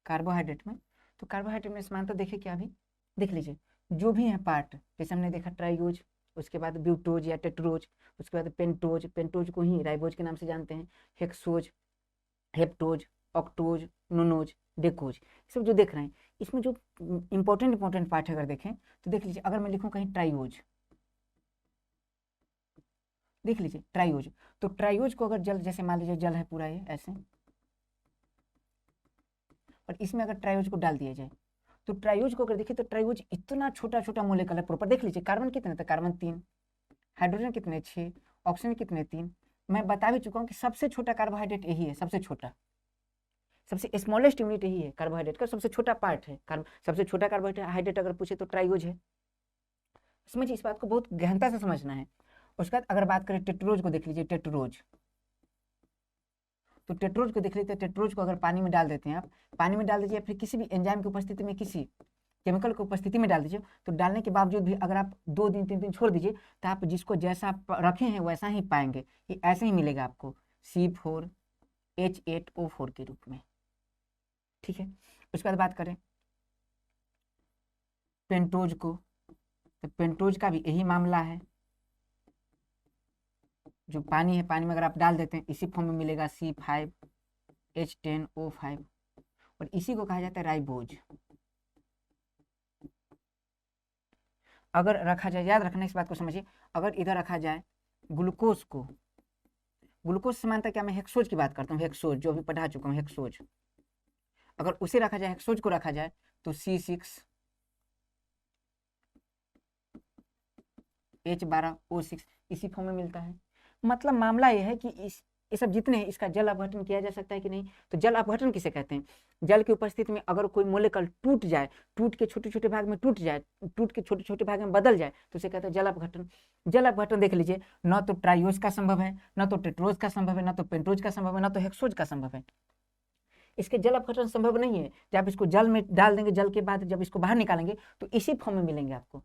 कार्बोहाइड्रेट में, तो कार्बोहाइड्रेट में समानता देखिए क्या, अभी देख लीजिए जो भी है पार्ट, जैसे हमने देखा ट्राइयोज, उसके बाद ब्यूटोज या टेट्रोज, उसके बाद पेंटोज, पेंटोज को ही राइबोज के नाम से जानते हैं, हेक्सोज, हेप्टोज, ऑक्टोज, नोनोज, डेकोज, सब जो देख रहे हैं इसमें जो इंपॉर्टेंट पार्ट अगर देखें तो देख लीजिए, अगर मैं लिखूं कहीं ट्राइयोज, देख लीजिए ट्राइयोज, तो ट्राइयोज को अगर जल, जैसे मान लीजिए जल है पूरा ये ऐसे, और इसमें अगर ट्राइयोज को डाल दिया जाए तो ट्राइयोज को अगर देखिए तो ट्राइयोज इतना छोटा छोटा मोलेकुलर है प्रॉपर। देख लीजिए कार्बन कितने थे, कार्बन 3, हाइड्रोजन कितने 6, ऑक्सीजन कितने 3। मैं बता भी चुका हूँ कि सबसे छोटा कार्बोहाइड्रेट यही है, सबसे छोटा, सबसे स्मॉलेस्ट यूनिट यही है कार्बोहाइड्रेट का, सबसे छोटा पार्ट है। सबसे छोटा कार्बोहाइड्रेट अगर पूछे तो ट्राइयोज है। समझिए, इस बात को बहुत गहनता से समझना है। उसके बाद अगर बात करें टेट्रोज को, देख लीजिए टेट्रोज, तो टेट्रोज को देख लेते हैं। टेट्रोज को अगर पानी में डाल देते हैं, आप पानी में डाल दीजिए, फिर किसी भी एंजाइम की उपस्थिति में, किसी केमिकल की उपस्थिति में डाल दीजिए, तो डालने के बावजूद भी अगर आप 2 दिन 3 दिन छोड़ दीजिए तो आप जिसको जैसा आप रखे हैं वैसा ही पाएंगे, ये ऐसे ही मिलेगा आपको C4H8O4 के रूप में। ठीक है, उसके बाद बात करें पेंटोज को, तो पेंटोज का भी यही मामला है, जो पानी है, पानी में अगर आप डाल देते हैं इसी फॉर्म में मिलेगा C5H10O5, और इसी को कहा जाता है राइबोज। अगर रखा जाए, याद रखना इस बात को समझिए, अगर इधर रखा जाए ग्लूकोज को, ग्लूकोज समानता क्या, मैं हेक्सोज की बात करता हूँ, हेक्सोज जो अभी पढ़ा चुका हूँ, हेक्सोज, अगर उसे रखा जाए, हेक्सोज को रखा जाए तो C6H12O6 इसी फॉर्म में मिलता है। मतलब मामला यह है कि इस ये सब जितने हैं इसका जल अपघटन किया जा सकता है कि नहीं? तो जल अपघटन किसे कहते हैं? जल की उपस्थिति में अगर कोई मोलेकुल टूट जाए, टूट के छोटे छोटे भाग में टूट जाए, टूट के छोटे छोटे भाग में बदल जाए, तो उसे कहते हैं जल अपघटन। जल अपघटन देख लीजिए, न तो ट्राइओज का संभव है, न तो टेट्रोज का संभव है, न तो पेंटोज का संभव है, न तो हेक्सोज का संभव है। इसके जल अपघटन संभव नहीं है। जब इसको जल में डाल देंगे, जल के बाद जब इसको बाहर निकालेंगे तो इसी फॉर्म में मिलेंगे आपको,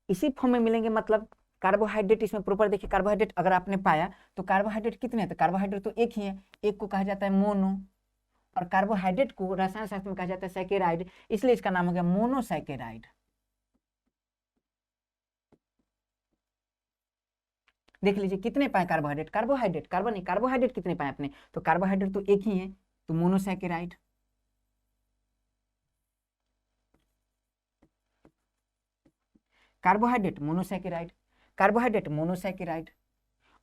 इसी फॉर्म में मिलेंगे। मतलब कार्बोहाइड्रेट इसमें प्रॉपर देखिए, कार्बोहाइड्रेट अगर आपने पाया तो कार्बोहाइड्रेट कितने हैं? तो कार्बोहाइड्रेट तो एक ही है, एक को कहा जाता है मोनो, और कार्बोहाइड्रेट को रसायन शास्त्र में कहा जाता है सैकेराइड, इसलिए इसका नाम हो गया मोनोसैकेराइड। देख लीजिए कितने पाए कार्बोहाइड्रेट, कार्बन नहीं, कार्बोहाइड्रेट कितने पाए अपने? तो कार्बोहाइड्रेट तो एक ही है, तो monosaccharide. Carbohydrate monosaccharide, carbohydrate monosaccharide.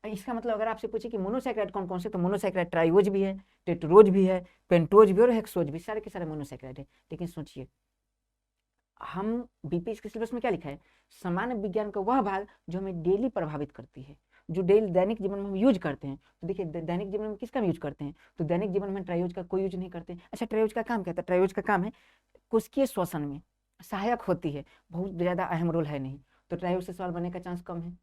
इसका मतलब अगर आपसे पूछे कि मोनोसैकेराइड कौन कौन से, तो मोनोसैकेराइड ट्राइओज भी है, टेट्रोज भी है, पेंटोज भी और हेक्सोज भी, सारे के सारे मोनोसैकेराइड है। लेकिन सोचिए, हम बीपीएस के सिलेबस में क्या लिखा है? सामान्य विज्ञान का वह भाग जो हमें डेली प्रभावित करती है, जो डेली दैनिक जीवन में हम यूज करते हैं। तो देखिए दैनिक जीवन में किसका यूज करते हैं? तो दैनिक जीवन में ट्राइओज का कोई यूज नहीं करते। अच्छा, ट्राइओज का काम क्या था? ट्राइओज का काम है कोशिकीय श्वसन में सहायक होती है, बहुत ज्यादा अहम रोल है नहीं। तो ट्राइओज से सवाल बनने का चांस कम है।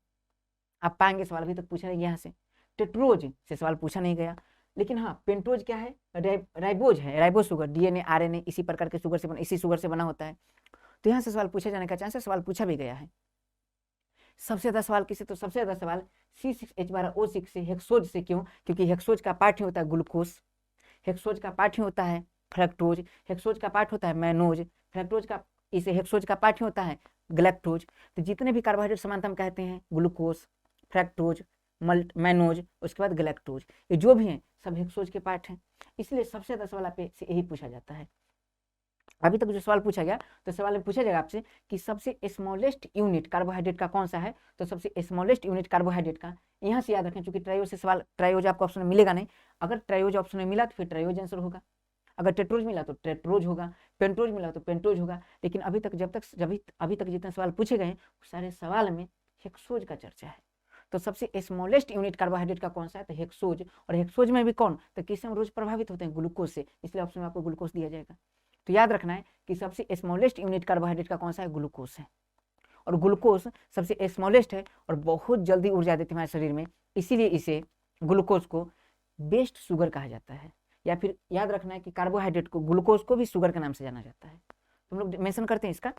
आप पाएंगे सवाल अभी तक पूछा नहीं यहाँ से, टेट्रोज से सवाल पूछा नहीं गया। लेकिन हाँ, पेंटोज क्या है? राइबोज है, राइबो शुगर, डीएनए आरएनए इसी प्रकार के शुगर से बना, इसी शुगर से बना होता है। तो यहाँ से सवाल पूछे जाने का चांस है, सवाल पूछा भी गया है। सबसे ज्यादा सवाल किससे? तो सबसे ज्यादा सवाल C6H12O6 से, हेक्सोज से। क्यों? क्योंकि हेक्सोज का पार्ट ही होता है ग्लूकोज, हेक्सोज का पार्ट ही होता है फ्रक्टोज, हेक्सोज का पार्ट होता है मैनोज, फ्रक्टोज का, इसे हेक्सोज का पार्ट ही होता है गैलेक्टोज। तो जितने भी कार्बोहाइड्रेट समानता हम कहते हैं, ग्लूकोज, फ्रक्टोज, मैनोज, उसके बाद गैलेक्टोज, ये जो भी हैं सब हेक्सोज के पार्ट हैं। इसलिए सबसे ज्यादा सवाल आप से यही पूछा जाता है। अभी तक जो सवाल पूछा गया, तो सवाल में पूछा जाएगा आपसे कि सबसे स्मॉलेस्ट यूनिट कार्बोहाइड्रेट का कौन सा है? तो सबसे स्मॉलेस्ट यूनिट कार्बोहाइड्रेट का यहाँ से याद रखें, क्योंकि ट्राइओज से सवाल, ट्राइओज आपको ऑप्शन में मिलेगा नहीं। अगर ट्राइओज ऑप्शन में मिला तो फिर ट्राइओज आंसर होगा, अगर टेट्रोज मिला तो टेट्रोज होगा, पेंटोज मिला तो पेंटोज होगा। लेकिन अभी तक अभी तक जितने सवाल पूछे गए सारे सवाल में हेक्सोज का चर्चा है। तो सबसे स्मॉलेस्ट यूनिट कार्बोहाइड्रेट का कौन सा है? तो हेक्सोज। और हेक्सोज में भी कौन? तो किससे हम रोज प्रभावित होते हैं? ग्लूकोज से, इसलिए ऑप्शन में आपको ग्लूकोज दिया जाएगा। तो याद रखना है कि सबसे स्मॉलेस्ट यूनिट कार्बोहाइड्रेट का कौन सा है? ग्लूकोज है। और ग्लूकोज सबसे स्मॉलेस्ट है और बहुत जल्दी ऊर्जा देती है हमारे शरीर में, इसीलिए इसे, ग्लूकोज को बेस्ट शुगर कहा जाता है। या फिर याद रखना है कि कार्बोहाइड्रेट को, ग्लूकोज को भी शुगर के नाम से जाना जाता है। तुम लोग मेंशन करते हैं इसका।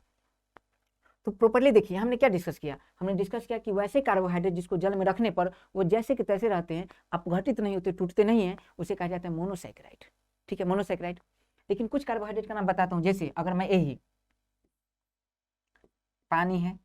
तो प्रॉपर्ली देखिए हमने क्या डिस्कस किया, हमने डिस्कस किया कि वैसे कार्बोहाइड्रेट जिसको जल में रखने पर वो जैसे कि तैसे रहते हैं, अपघटित नहीं होते, टूटते नहीं हैं, उसे कहा जाता है मोनोसैकेराइड। ठीक है, मोनोसैकेराइड। लेकिन कुछ कार्बोहाइड्रेट का नाम बताता हूँ, जैसे अगर मैं यही पानी है,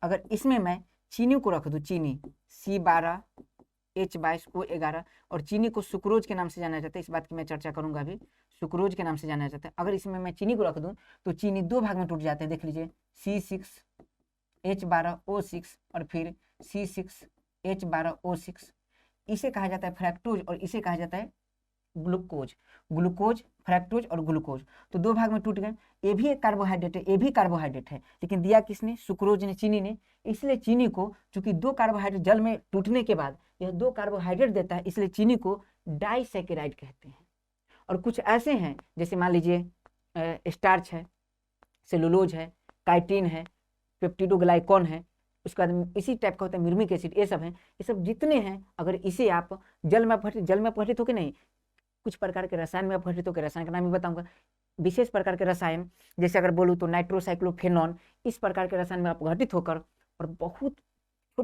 अगर इसमें मैं चीनी को रख दूं, चीनी C12H22O11, और चीनी को सुक्रोज के नाम से जाना जाता है, इस बात की मैं चर्चा करूंगा अभी, सुक्रोज के नाम से जाना जाता है। अगर इसमें मैं चीनी को रख दूं तो चीनी दो भाग में टूट जाते हैं, देख लीजिए C6H12O6 और फिर C6H12O6। इसे कहा जाता है फ्रैक्टोज और इसे कहा जाता है ग्लूकोज, ग्लूकोज, फ्रैक्टोज और ग्लूकोज। तो दो भाग में टूट गए। ये भी एक कार्बोहाइड्रेट है, ये भी कार्बोहाइड्रेट है, लेकिन दिया किसने? सुक्रोज ने, चीनी ने। इसलिए चीनी को, चूंकि दो कार्बोहाइड्रेट जल में टूटने के बाद यह दो कार्बोहाइड्रेट देता है, इसलिए चीनी को डाइसैकेराइड कहते हैं। और कुछ ऐसे हैं जैसे मान लीजिए स्टार्च है, सेलुलोज है, काइटिन है, पेप्टिडोग्लाइकॉन है, उसके बाद इसी टाइप का होता है मिर्मिक एसिड, ये सब हैं। ये सब जितने हैं, अगर इसे आप जल में अपघटित होकर नहीं, कुछ प्रकार के रसायन में अपघटित होकर, रसायन का नाम भी बताऊंगा, विशेष प्रकार के रसायन, जैसे अगर बोलूँ तो नाइट्रोसाइक्लोफेनॉन, इस प्रकार के रसायन में अपघटित होकर और बहुत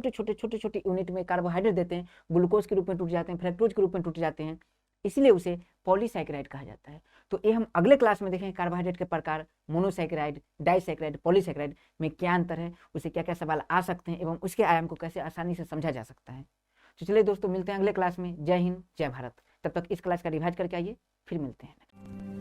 छोटे छोटे यूनिट में कार्बोहाइड्रेट देते हैं, ग्लूकोज के रूप में टूट जाते हैं, फ्रक्टोज के रूप में टूट जाते हैं, इसीलिए उसे पॉलीसैकेराइड कहा जाता है। तो ये हम अगले क्लास में देखेंगे कार्बोहाइड्रेट के प्रकार, मोनोसैकेराइड, डाइसैकेराइड, पॉलीसैकेराइड में क्या अंतर है, उसे क्या क्या सवाल आ सकते हैं एवं उसके आयाम को कैसे आसानी से समझा जा सकता है। तो चलिए दोस्तों, मिलते हैं अगले क्लास में। जय हिंद, जय भारत। तब तक इस क्लास का रिवाइज करके आइए, फिर मिलते हैं।